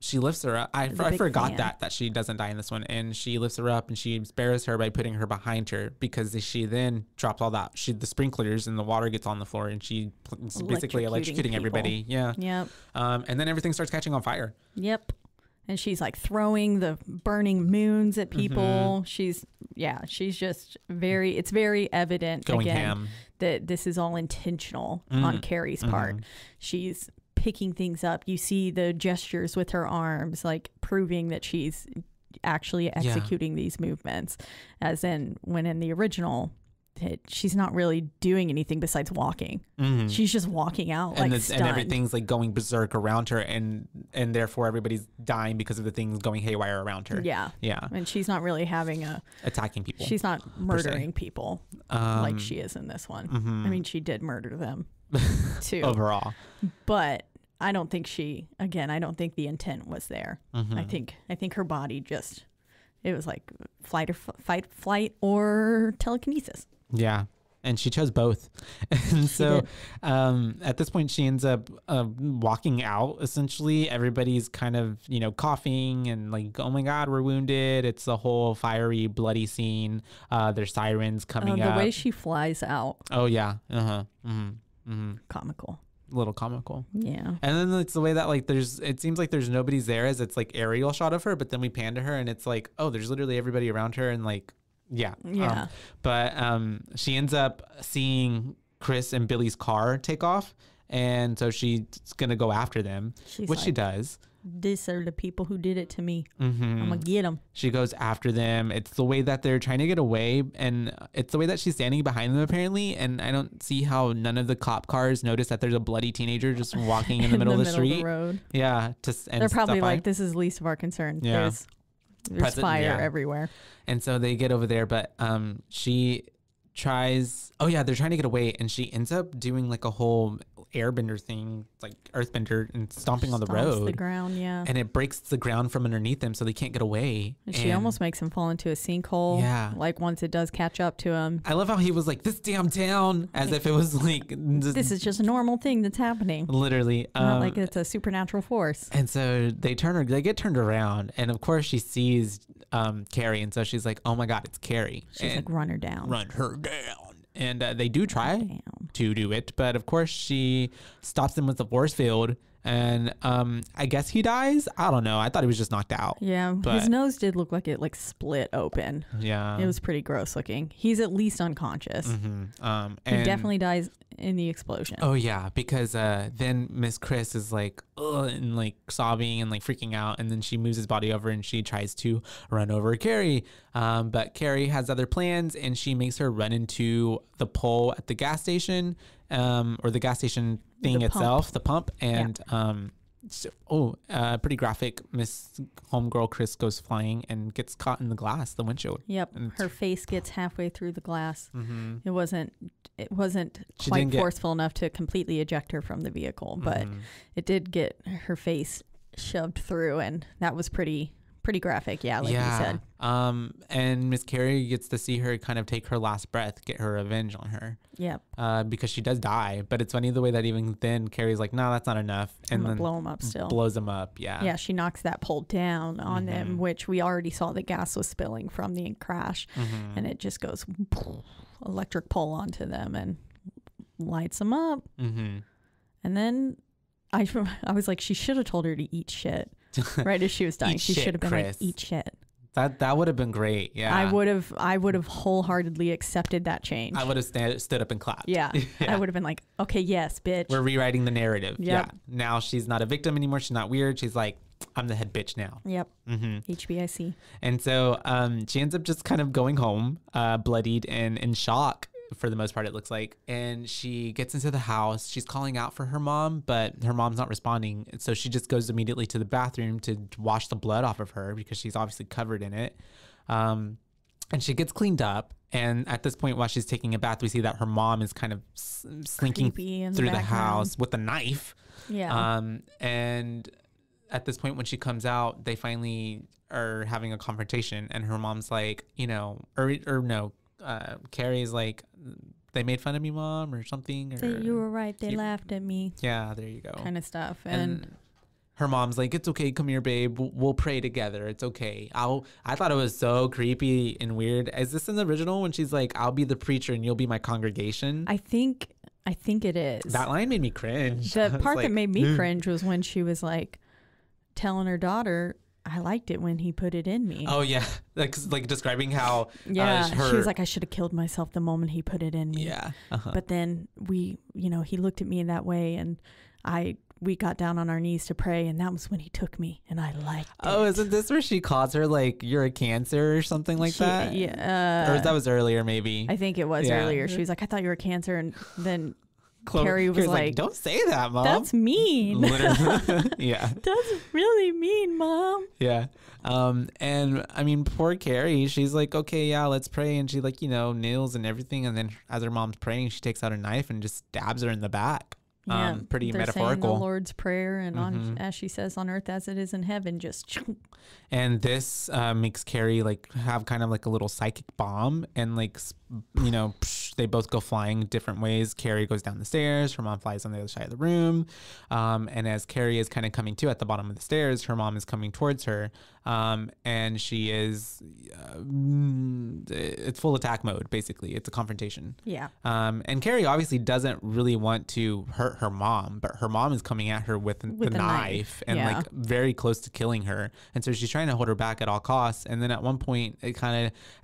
Speaker 2: she lifts her up. I forgot that she doesn't die in this one, and she lifts her up and she spares her by putting her behind her, because she then drops all that the sprinklers and the water gets on the floor, and she basically electrocuting everybody. Yeah.
Speaker 3: Yep.
Speaker 2: And then everything starts catching on fire.
Speaker 3: Yep. And she's like throwing the burning moons at people. She's just it's very evident
Speaker 2: going ham
Speaker 3: that this is all intentional on Carrie's part. She's picking things up. You see the gestures with her arms, like proving that she's actually executing these movements, as in when in the original she's not really doing anything besides walking. She's just walking out and
Speaker 2: everything's like going berserk around her, and therefore everybody's dying because of the things going haywire around her.
Speaker 3: Yeah And she's not really having
Speaker 2: attacking people.
Speaker 3: She's not murdering people like she is in this one. I mean, she did murder them too
Speaker 2: overall, but
Speaker 3: I don't think I don't think the intent was there. I think her body it was like flight or telekinesis.
Speaker 2: Yeah. And she chose both. And so at this point, she ends up walking out, essentially. Everybody's kind of, coughing and like, oh my God, we're wounded. It's a whole fiery, bloody scene. There's sirens coming up.
Speaker 3: The way she flies out.
Speaker 2: Oh, yeah.
Speaker 3: Comical.
Speaker 2: A little comical.
Speaker 3: Yeah.
Speaker 2: And then it's the way that like it seems like there's nobody's there, as it's like aerial shot of her, but then we pan to her and it's like, oh, there's literally everybody around her, and like, yeah. But she ends up seeing Chris and Billy's car take off, and so she's gonna go after them, which she does.
Speaker 3: These are the people who did it to me. I'm gonna get them.
Speaker 2: She goes after them. It's the way that they're trying to get away, and it's the way that she's standing behind them apparently, and I don't see how none of the cop cars notice that there's a bloody teenager just walking in the middle of the street.
Speaker 3: Of the road.
Speaker 2: Yeah.
Speaker 3: They're probably like, this is least of our concern.
Speaker 2: Yeah.
Speaker 3: There's fire everywhere.
Speaker 2: And so they get over there, but she tries, they're trying to get away, and she ends up doing like a whole airbender thing, like earthbender, and stomping on the road.
Speaker 3: The ground, yeah.
Speaker 2: And it breaks the ground from underneath them, so they can't get away.
Speaker 3: And she almost makes him fall into a sinkhole.
Speaker 2: Yeah.
Speaker 3: Like once it does catch up to him.
Speaker 2: I love how he was like, this damn town, as if it was like...
Speaker 3: This is just a normal thing that's happening.
Speaker 2: Literally.
Speaker 3: Not like it's a supernatural force.
Speaker 2: And so they get turned around, and of course she sees Carrie, and so she's like, oh my God, it's Carrie.
Speaker 3: She's like, run her down.
Speaker 2: Run her down. And they do try to do it, but of course she stops him with the force field, and I guess he dies. I don't know. I thought he was just knocked out.
Speaker 3: Yeah, but his nose did look like it split open.
Speaker 2: Yeah,
Speaker 3: it was pretty gross looking. He's at least unconscious. And he definitely dies in the explosion.
Speaker 2: Oh yeah, because then Miss Chris is like, ugh, and like sobbing and like freaking out, and then she moves his body over and she tries to run over Carrie, but Carrie has other plans, and she makes her run into the pole at the gas station, or the gas station thing itself, the pump, and pretty graphic. Miss Homegirl Chris goes flying and gets caught in the glass, the windshield.
Speaker 3: Yep, and her face gets halfway through the glass. It wasn't quite forceful enough to completely eject her from the vehicle, but it did get her face shoved through, and that was pretty graphic. Yeah, like you said.
Speaker 2: And Miss Carrie gets to see her kind of take her last breath, get her revenge on her.
Speaker 3: Yep.
Speaker 2: Because she does die, but it's funny the way that even then Carrie's like, no, that's not enough, and then
Speaker 3: blow him up still.
Speaker 2: Blows him up. Yeah.
Speaker 3: Yeah, she knocks that pole down on them, which we already saw the gas was spilling from the crash, and it just goes electric pole onto them and lights them up. And then I was like, she should have told her to eat shit. Right as she was dying, she should have been like, eat shit.
Speaker 2: That would have been great. Yeah,
Speaker 3: I would have wholeheartedly accepted that change.
Speaker 2: I would have stood up and clapped.
Speaker 3: Yeah. I would have been like, okay, yes, bitch.
Speaker 2: We're rewriting the narrative. Yep. Yeah, now she's not a victim anymore. She's not weird. She's like, I'm the head bitch now.
Speaker 3: Yep. HBIC.
Speaker 2: And so she ends up just kind of going home, bloodied and in shock. For the most part, it looks like. And she gets into the house. She's calling out for her mom, but her mom's not responding. And so she just goes immediately to the bathroom to wash the blood off of her, because she's obviously covered in it. And she gets cleaned up. And at this point, while she's taking a bath, we see that her mom is kind of slinking through the house with a knife.
Speaker 3: Yeah.
Speaker 2: And at this point, when she comes out, they finally are having a confrontation. And her mom's like, Carrie's like, they made fun of me, Mom, or something. Or
Speaker 3: you were right. They laughed at me.
Speaker 2: Yeah, there you go.
Speaker 3: Kind of stuff. And
Speaker 2: her mom's like, it's okay, come here, babe, we'll pray together, it's okay. I thought it was so creepy and weird. Is this in the original when she's like, I'll be the preacher and you'll be my congregation?
Speaker 3: I think it is.
Speaker 2: That line made me cringe.
Speaker 3: The part that made me cringe was when she was like telling her daughter, I liked it when he put it in me.
Speaker 2: Oh yeah, like describing how
Speaker 3: she was like, I should have killed myself the moment he put it in me.
Speaker 2: Yeah.
Speaker 3: But then he looked at me in that way, and we got down on our knees to pray, and that was when he took me, and I liked it.
Speaker 2: Oh, isn't this where she calls her like, you're a Cancer or something like that?
Speaker 3: Yeah.
Speaker 2: Or that was earlier, maybe.
Speaker 3: I think it was earlier. She was like, I thought you were a Cancer, and then Carrie was like,
Speaker 2: don't say that, Mom.
Speaker 3: That's mean.
Speaker 2: Literally. Yeah.
Speaker 3: That's really mean, Mom.
Speaker 2: Yeah. And I mean, poor Carrie, she's like, okay, yeah, let's pray. And she like, kneels and everything. And then as her mom's praying, she takes out a knife and just stabs her in the back.
Speaker 3: Yeah,
Speaker 2: pretty
Speaker 3: they're
Speaker 2: metaphorical.
Speaker 3: Saying the Lord's Prayer, and as she says, on earth as it is in heaven, just.
Speaker 2: And this makes Carrie like have kind of like a little psychic bomb, and like they both go flying different ways. Carrie goes down the stairs, her mom flies on the other side of the room, and as Carrie is kind of coming to at the bottom of the stairs, her mom is coming towards her, and she is it's full attack mode, basically. It's a confrontation.
Speaker 3: Yeah.
Speaker 2: And Carrie obviously doesn't really want to hurt her mom, but her mom is coming at her with the knife and like very close to killing her, and so she's trying to hold her back at all costs. And then at one point, I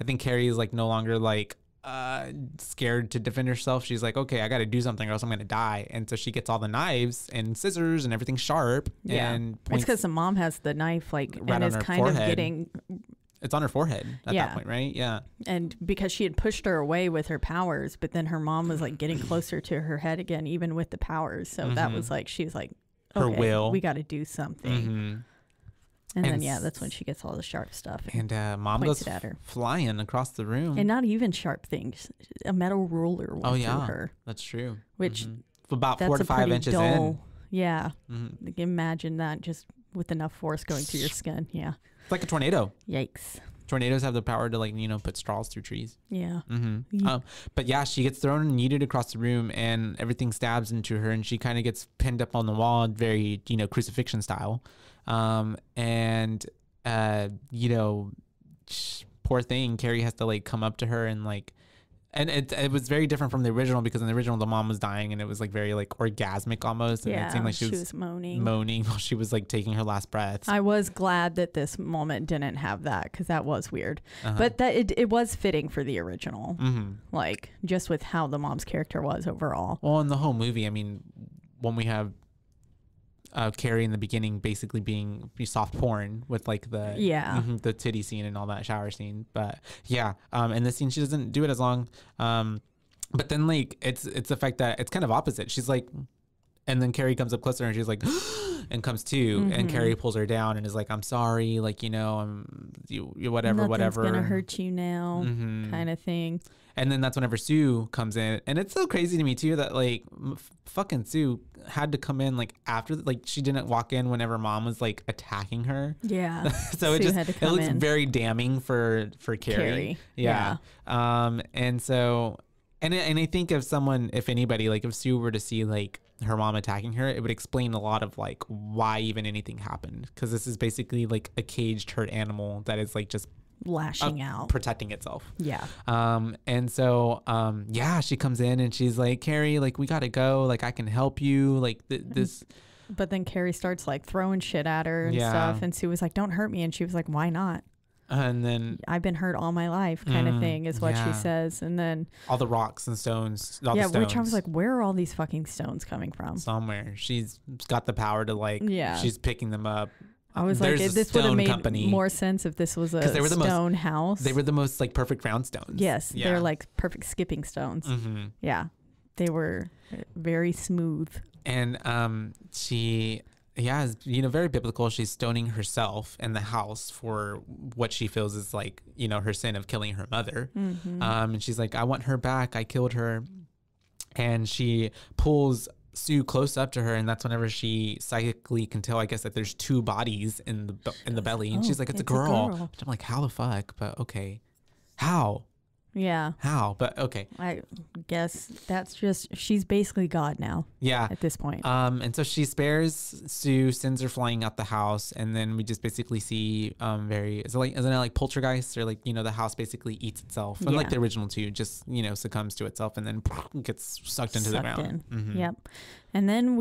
Speaker 2: think Carrie is like no longer like scared to defend herself. She's like, okay, I got to do something or else I'm gonna die. And so she gets all the knives and scissors and everything sharp.
Speaker 3: Yeah,
Speaker 2: and
Speaker 3: it's because the mom has the knife like
Speaker 2: right
Speaker 3: and is kind
Speaker 2: forehead.
Speaker 3: of getting.
Speaker 2: It's on her forehead at that point, right? Yeah.
Speaker 3: And because she had pushed her away with her powers, but then her mom was like getting closer to her head again, even with the powers. So that was like, she was like, okay,
Speaker 2: her will.
Speaker 3: We got to do something. And then, that's when she gets all the sharp stuff.
Speaker 2: And mom goes at her, flying across the room.
Speaker 3: And not even sharp things. A metal ruler went through her.
Speaker 2: That's true.
Speaker 3: Which
Speaker 2: about 4 to 5 inches in.
Speaker 3: Yeah. Imagine that just with enough force going through your skin. Yeah.
Speaker 2: It's like a tornado.
Speaker 3: Yikes.
Speaker 2: Tornadoes have the power to like, put straws through trees.
Speaker 3: Yeah.
Speaker 2: But yeah, she gets thrown and yeeted across the room and everything stabs into her and she kind of gets pinned up on the wall, very, crucifixion style. Poor thing, Carrie has to like come up to her and like, and it was very different from the original because in the original the mom was dying and it was like very like orgasmic almost, and it seemed like she was moaning while she was like taking her last breaths.
Speaker 3: I was glad that this moment didn't have that because that was weird, but that it was fitting for the original, like just with how the mom's character was overall.
Speaker 2: Well, in the whole movie, I mean, when we have Carrie in the beginning basically being soft porn with like the titty scene and all that shower scene, but in this scene she doesn't do it as long, but then like it's the fact that it's kind of opposite. She's like, and then Carrie comes up closer and she's like and comes to, and Carrie pulls her down and is like, I'm sorry, like I'm whatever
Speaker 3: Nothing's gonna hurt you now, kind of thing.
Speaker 2: And then that's whenever Sue comes in, and it's so crazy to me too that like fucking Sue had to come in like after, like she didn't walk in whenever mom was like attacking her.
Speaker 3: Yeah.
Speaker 2: So it looks very damning for Carrie. Yeah. And so and I think if someone, if anybody, like if Sue were to see like her mom attacking her, it would explain a lot of like why even anything happened, because this is basically like a caged hurt animal that is like just
Speaker 3: lashing out,
Speaker 2: protecting itself.
Speaker 3: Yeah.
Speaker 2: And so she comes in and she's like, Carrie, like we gotta go, like I can help you, like this.
Speaker 3: But then Carrie starts like throwing shit at her and stuff, and Sue was like, don't hurt me, and she was like, why not?
Speaker 2: And then
Speaker 3: I've been hurt all my life, kind of thing is what she says. And then
Speaker 2: all the rocks and stones,
Speaker 3: which I was like, where are all these fucking stones coming from?
Speaker 2: Somewhere. She's got the power to like, she's picking them up.
Speaker 3: I was like, this would have made more sense if this was a stone house.
Speaker 2: They were the most like perfect round stones.
Speaker 3: Yes, they're like perfect skipping stones. Yeah, they were very smooth.
Speaker 2: And she is very biblical. She's stoning herself in the house for what she feels is like her sin of killing her mother. And she's like, I want her back. I killed her. And she pulls Sue close up to her, and that's whenever she psychically can tell, I guess, that there's two bodies in the belly, and she's like, it's a girl. But I'm like, how the fuck? But okay, how?
Speaker 3: Yeah.
Speaker 2: How? But okay.
Speaker 3: I guess that's just, she's basically God now.
Speaker 2: Yeah.
Speaker 3: At this point.
Speaker 2: And so she spares Sue, sends her flying out the house, and then we just basically see isn't it like poltergeist, or like, you know, the house basically eats itself, and like the original too, just, you know, succumbs to itself and then gets sucked into the ground. Mm-hmm.
Speaker 3: Yep. And then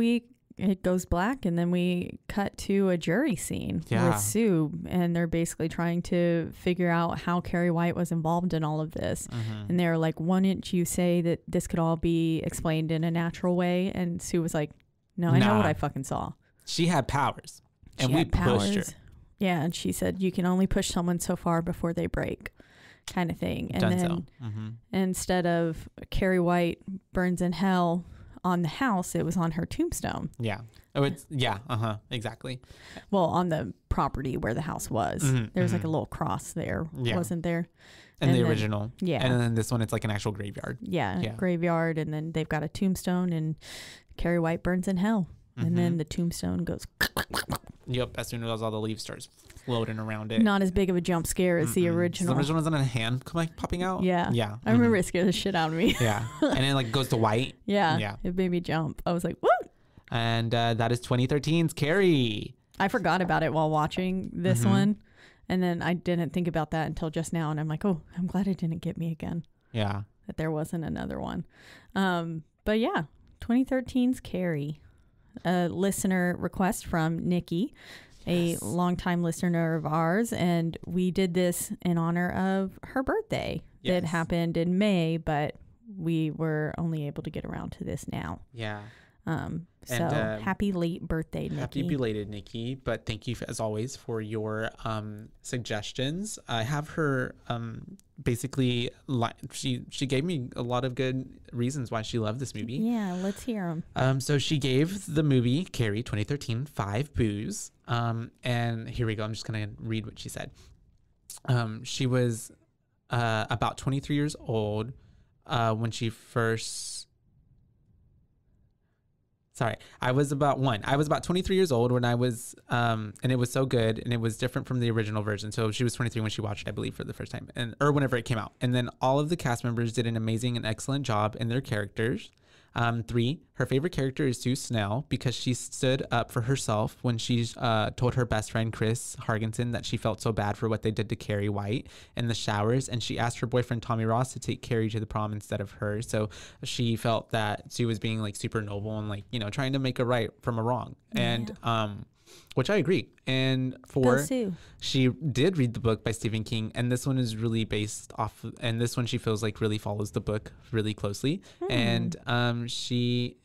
Speaker 3: it goes black, and then we cut to a jury scene with Sue, and they're basically trying to figure out how Carrie White was involved in all of this. Mm-hmm. And they're like, wouldn't you say that this could all be explained in a natural way? And Sue was like, no, I know what I fucking saw.
Speaker 2: She had powers, and we pushed her.
Speaker 3: Yeah, and she said, you can only push someone so far before they break, kind of thing. And then instead of Carrie White burns in hell on the house, it was on her tombstone.
Speaker 2: Yeah. Oh, it's exactly.
Speaker 3: Well, on the property where the house was, there's like a little cross there, wasn't there?
Speaker 2: And the original, and then this one, it's like an actual graveyard.
Speaker 3: Graveyard, and then they've got a tombstone, and Carrie White burns in hell, and then the tombstone goes.
Speaker 2: Yep. As soon as all the leaves starts floating around it.
Speaker 3: Not as big of a jump scare as the original.
Speaker 2: The original was on a hand like popping out.
Speaker 3: Yeah.
Speaker 2: Yeah.
Speaker 3: I remember it scared the shit out of me.
Speaker 2: Yeah. And then like goes to white.
Speaker 3: Yeah. It made me jump. I was like, what?
Speaker 2: And that is 2013's Carrie.
Speaker 3: I forgot about it while watching this one. And then I didn't think about that until just now. And I'm like, oh, I'm glad it didn't get me again.
Speaker 2: Yeah.
Speaker 3: That there wasn't another one. But yeah, 2013's Carrie. A listener request from Nikki, a longtime listener of ours, and we did this in honor of her birthday that happened in May, but we were only able to get around to this now.
Speaker 2: Yeah.
Speaker 3: So happy late birthday, Nikki.
Speaker 2: Happy belated, Nikki. But thank you, as always, for your suggestions. I have her basically, she gave me a lot of good reasons why she loved this movie.
Speaker 3: Yeah, let's hear them.
Speaker 2: So she gave the movie, Carrie, 2013, 5 boos. And here we go. I'm just going to read what she said. She was about 23 years old when she first... Sorry, I was about 23 years old when I was, and it was so good, and it was different from the original version. So she was 23 when she watched it, I believe, for the first time, or whenever it came out. And then all of the cast members did an amazing and excellent job in their characters. 3, her favorite character is Sue Snell because she stood up for herself when she told her best friend Chris Hargensen that she felt so bad for what they did to Carrie White in the showers, and she asked her boyfriend Tommy Ross to take Carrie to the prom instead of her. So she felt that Sue was being like super noble and like, you know, trying to make a right from a wrong. And which I agree. And 4, she did read the book by Stephen King, and this one is really based off of, and this one she feels like really follows the book really closely. And she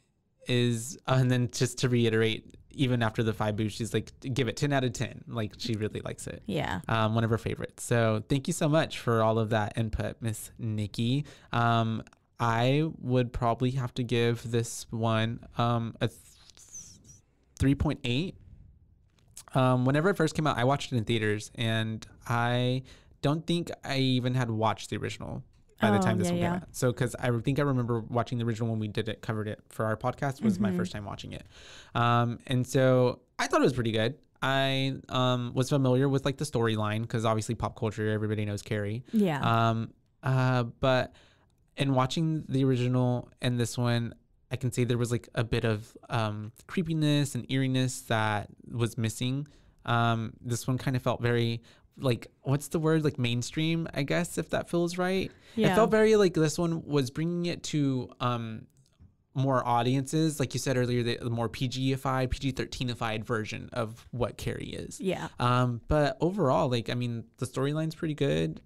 Speaker 2: is, and then just to reiterate, even after the 5 boos, she's like, give it 10 out of 10. Like, she really likes it.
Speaker 3: Yeah.
Speaker 2: One of her favorites. So thank you so much for all of that input, Miss Nikki. I would probably have to give this one a 3.8. Whenever it first came out, I watched it in theaters, and I don't think I even had watched the original by the time this one came out. So, because I think I remember watching the original when we covered it for our podcast, was my first time watching it. And so I thought it was pretty good. I was familiar with like the storyline because obviously pop culture, everybody knows Carrie.
Speaker 3: Yeah.
Speaker 2: But in watching the original and this one, I can say there was like a bit of creepiness and eeriness that was missing. This one kind of felt very like, what's the word? Like mainstream, I guess, if that feels right. Yeah. It felt very like this one was bringing it to more audiences, like you said earlier, the more PG-ified, PG-13ified version of what Carrie is.
Speaker 3: Yeah.
Speaker 2: But overall, like, I mean, the storyline's pretty good.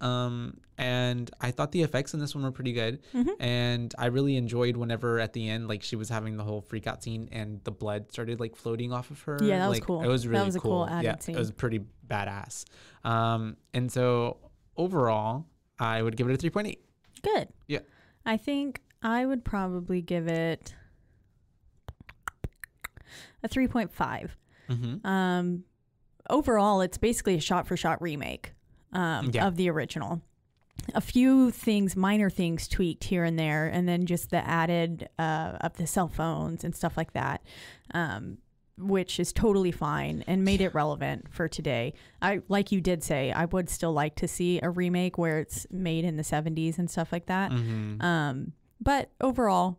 Speaker 2: And I thought the effects in this one were pretty good. And I really enjoyed whenever at the end, like she was having the whole freak out scene and the blood started like floating off of her.
Speaker 3: Yeah, that was
Speaker 2: like,
Speaker 3: cool.
Speaker 2: It was really
Speaker 3: that was
Speaker 2: cool.
Speaker 3: A cool added scene.
Speaker 2: It was pretty badass. And so overall, I would give it a 3.8.
Speaker 3: Good.
Speaker 2: Yeah.
Speaker 3: I think I would probably give it a 3.5. Overall, it's basically a shot-for-shot remake of the original. A few things, minor things tweaked here and there, and then just the added of the cell phones and stuff like that. which is totally fine and made it relevant for today. Like you did say, I would still like to see a remake where it's made in the 70s and stuff like that. But overall,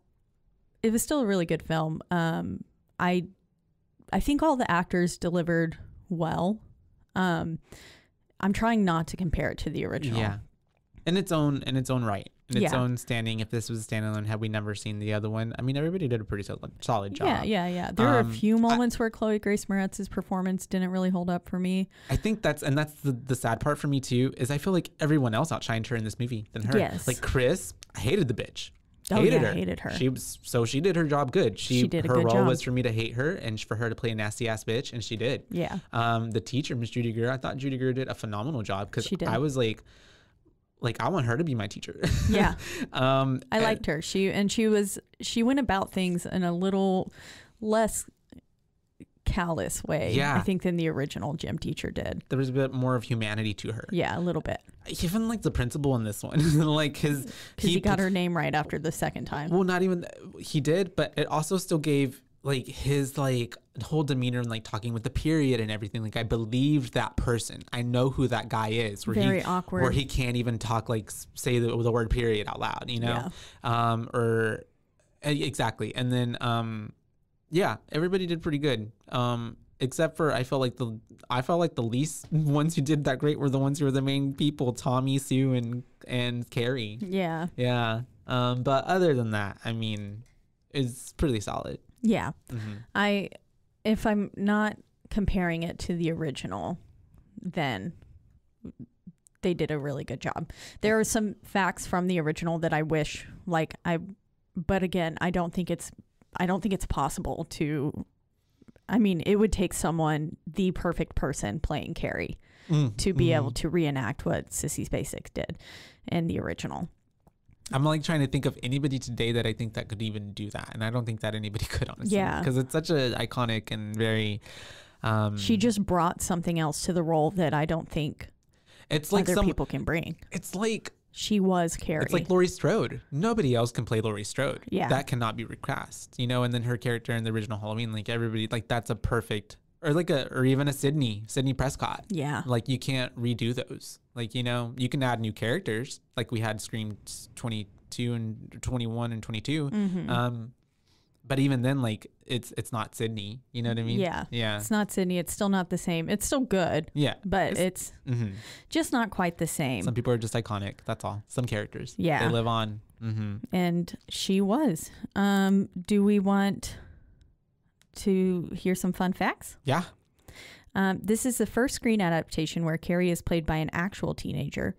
Speaker 3: it was still a really good film. I think all the actors delivered well. I'm trying not to compare it to the original.
Speaker 2: Yeah, in its own right, in its own standing. If this was a standalone, had we never seen the other one, I mean, everybody did a pretty solid job.
Speaker 3: Yeah. There were a few moments where Chloe Grace Moretz's performance didn't really hold up for me.
Speaker 2: I think that's the sad part for me too. Is I feel like everyone else outshined her in this movie than her.
Speaker 3: Yes.
Speaker 2: Like Chris, I hated the bitch.
Speaker 3: Hated her.
Speaker 2: She did her job good. She did a good job. Her role was for me to hate her and for her to play a nasty ass bitch, and she did.
Speaker 3: Yeah.
Speaker 2: The teacher, Miss Judy Greer, I thought Judy Greer did a phenomenal job because I was like I want her to be my teacher.
Speaker 3: Yeah. I liked her. She went about things in a little less callous way, I think, than the original gym teacher did.
Speaker 2: There was a bit more of humanity to her.
Speaker 3: Yeah, a little bit.
Speaker 2: Even like the principal in this one, like because
Speaker 3: he got her name right after the second time.
Speaker 2: Well, not even he did, but it also still gave like his like whole demeanor and like talking with the period and everything. Like I believed that person. I know who that guy is.
Speaker 3: Very awkward.
Speaker 2: Where he can't even talk like say the word period out loud. You know, exactly. And then everybody did pretty good. Except for I felt like the least ones who did that great were the ones who were the main people, Tommy, Sue, and Carrie.
Speaker 3: Yeah.
Speaker 2: Yeah. But other than that, I mean, it's pretty solid.
Speaker 3: Yeah. If I'm not comparing it to the original, then they did a really good job. There are some facts from the original that I wish but again, I don't think it's possible to. I mean, it would take someone, the perfect person playing Carrie, to be able to reenact what Sissy Spacek did in the original.
Speaker 2: I'm like trying to think of anybody today that I think that could even do that. And I don't think that anybody could, honestly.
Speaker 3: Yeah.
Speaker 2: Because it's such an iconic and very...
Speaker 3: she just brought something else to the role that I don't think other people can bring.
Speaker 2: It's like...
Speaker 3: She was Carrie.
Speaker 2: It's like Laurie Strode. Nobody else can play Laurie Strode.
Speaker 3: Yeah.
Speaker 2: That cannot be recast, you know? And then her character in the original Halloween, like everybody, like that's a perfect, or even a Sydney Prescott.
Speaker 3: Yeah.
Speaker 2: Like you can't redo those. Like, you know, you can add new characters. Like we had Scream 22 and 21 and 22. But even then, like it's not Sydney. You know what I mean?
Speaker 3: Yeah.
Speaker 2: Yeah.
Speaker 3: It's not Sydney. It's still not the same. It's still good. Yeah. But it's just not quite the same.
Speaker 2: Some people are just iconic. That's all. Some characters.
Speaker 3: Yeah.
Speaker 2: They live on.
Speaker 3: And she was. Do we want to hear some fun facts?
Speaker 2: Yeah.
Speaker 3: This is the first screen adaptation where Carrie is played by an actual teenager.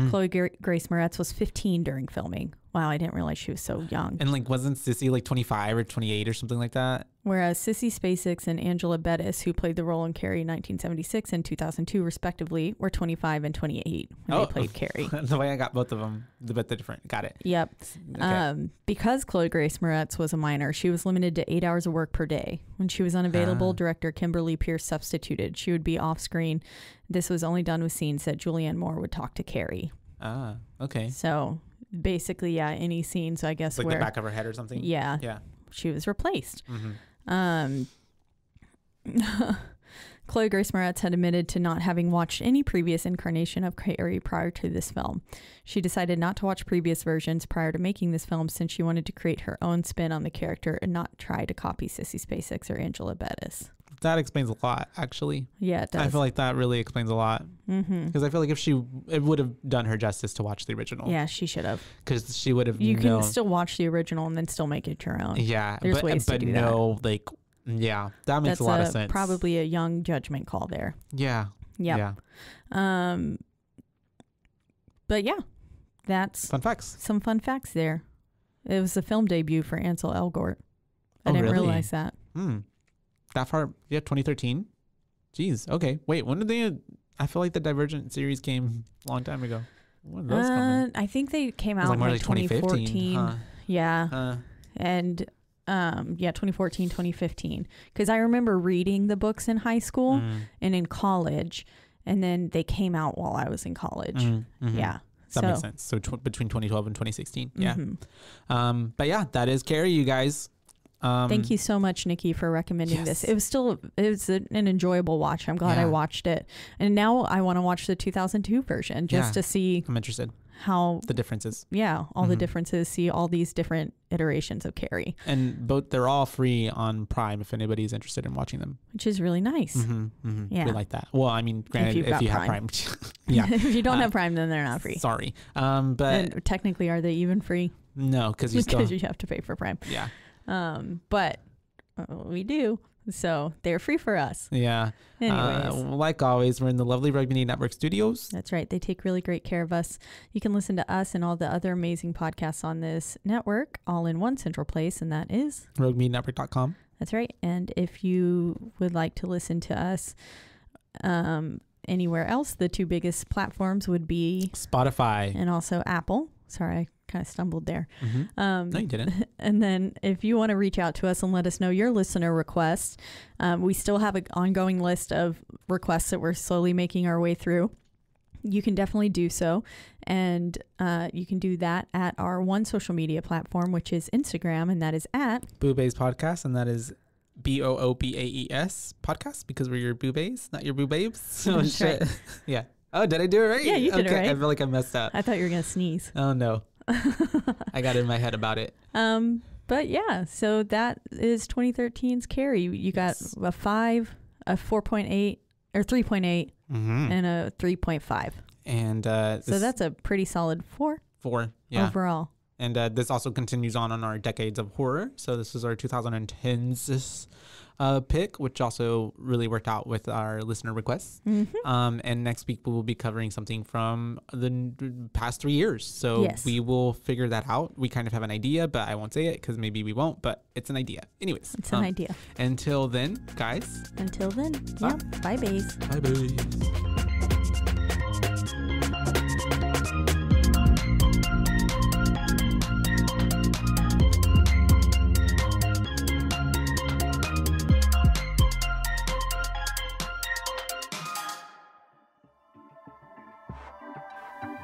Speaker 3: Chloe Grace Moretz was 15 during filming. Wow, I didn't realize she was so young.
Speaker 2: And like, wasn't Sissy like 25 or 28 or something like that?
Speaker 3: Whereas Sissy Spacek and Angela Bettis, who played the role in Carrie in 1976 and 2002 respectively, were 25 and 28 when they played Carrie.
Speaker 2: The way I got both of them, but they're different. Got it.
Speaker 3: Yep.
Speaker 2: Okay.
Speaker 3: Because Chloe Grace Moretz was a minor, she was limited to 8 hours of work per day. When she was unavailable, director Kimberly Pierce substituted. She would be off screen. This was only done with scenes that Julianne Moore would talk to Carrie.
Speaker 2: Ah, okay.
Speaker 3: So basically, yeah, any scenes, I guess,
Speaker 2: like
Speaker 3: where
Speaker 2: the back of her head or something.
Speaker 3: Yeah, she was replaced. Chloe Grace Moretz had admitted to not having watched any previous incarnation of Carrie prior to this film. She decided not to watch previous versions prior to making this film since she wanted to create her own spin on the character and not try to copy Sissy Spacek or Angela Bettis.
Speaker 2: That explains a lot, actually.
Speaker 3: Yeah, it does.
Speaker 2: I feel like that really explains a lot. Because I feel like it would have done her justice to watch the original.
Speaker 3: Yeah, she should have.
Speaker 2: Because she would have.
Speaker 3: You can still watch the original and then still make it your own.
Speaker 2: Yeah,
Speaker 3: there's ways to do that.
Speaker 2: Like, yeah, that makes a lot of sense.
Speaker 3: Probably a young judgment call there.
Speaker 2: Yeah.
Speaker 3: Yep. Yeah. But yeah, that's
Speaker 2: fun facts.
Speaker 3: Some fun facts there. It was the film debut for Ansel Elgort. I didn't realize that.
Speaker 2: That far? Yeah, 2013. Jeez. Okay. Wait, when did they? I feel like the Divergent series came a long time ago. When did those come in?
Speaker 3: I think they came out in like 2014. Huh? Yeah. And 2014, 2015. Because I remember reading the books in high school and in college, and then they came out while I was in college. Yeah.
Speaker 2: That makes sense. So between 2012 and 2016. Yeah. But yeah, that is Carrie, you guys.
Speaker 3: Thank you so much, Nikki, for recommending this. It was an enjoyable watch. I'm glad I watched it. And now I want to watch the 2002 version just to see.
Speaker 2: I'm interested.
Speaker 3: How
Speaker 2: the differences.
Speaker 3: Yeah, all the differences, see all these different iterations of Carrie.
Speaker 2: And they're all free on Prime if anybody's interested in watching them.
Speaker 3: Which is really nice.
Speaker 2: Yeah. We like that. Well, I mean, granted, if you have Prime. Yeah.
Speaker 3: If you don't have Prime, then they're not free.
Speaker 2: Sorry. But
Speaker 3: and technically, are they even free?
Speaker 2: No, because you
Speaker 3: have to pay for Prime.
Speaker 2: Yeah.
Speaker 3: But we do. So they're free for us.
Speaker 2: Yeah.
Speaker 3: Anyways.
Speaker 2: Like always, we're in the lovely Rogue Media Network studios.
Speaker 3: That's right. They take really great care of us. You can listen to us and all the other amazing podcasts on this network all in one central place, and that is
Speaker 2: RogueMediaNetwork.com.
Speaker 3: That's right. And if you would like to listen to us anywhere else, the two biggest platforms would be
Speaker 2: Spotify
Speaker 3: and also Apple. Sorry, I kind of stumbled there.
Speaker 2: No, you didn't.
Speaker 3: And then if you want to reach out to us and let us know your listener requests, we still have an ongoing list of requests that we're slowly making our way through. You can definitely do so. And you can do that at our one social media platform, which is Instagram, and that is at
Speaker 2: BooBaes Podcast, and that is BOOBAES Podcast, because we're your BooBaes, not your BooBabes. So shit. Right. Yeah. Oh, did I do it right?
Speaker 3: Yeah, you did it right.
Speaker 2: I feel like I messed up.
Speaker 3: I thought you were going to sneeze.
Speaker 2: Oh, no. I got in my head about it.
Speaker 3: But yeah, so that is 2013's Carrie. You got a 5, a 4.8, or 3.8, and a 3.5.
Speaker 2: And
Speaker 3: so that's a pretty solid 4.
Speaker 2: 4, yeah.
Speaker 3: Overall.
Speaker 2: And this also continues on our decades of horror. So this is our 2010s pick, which also really worked out with our listener requests. And next week we will be covering something from the past 3 years. So we will figure that out. We kind of have an idea, but I won't say it because maybe we won't, but it's an idea. Anyways.
Speaker 3: It's an idea.
Speaker 2: Until then, guys.
Speaker 3: Until then. Yeah. Bye, baes.
Speaker 2: Bye, baes.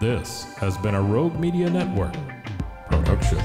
Speaker 1: This has been a Rogue Media Network production.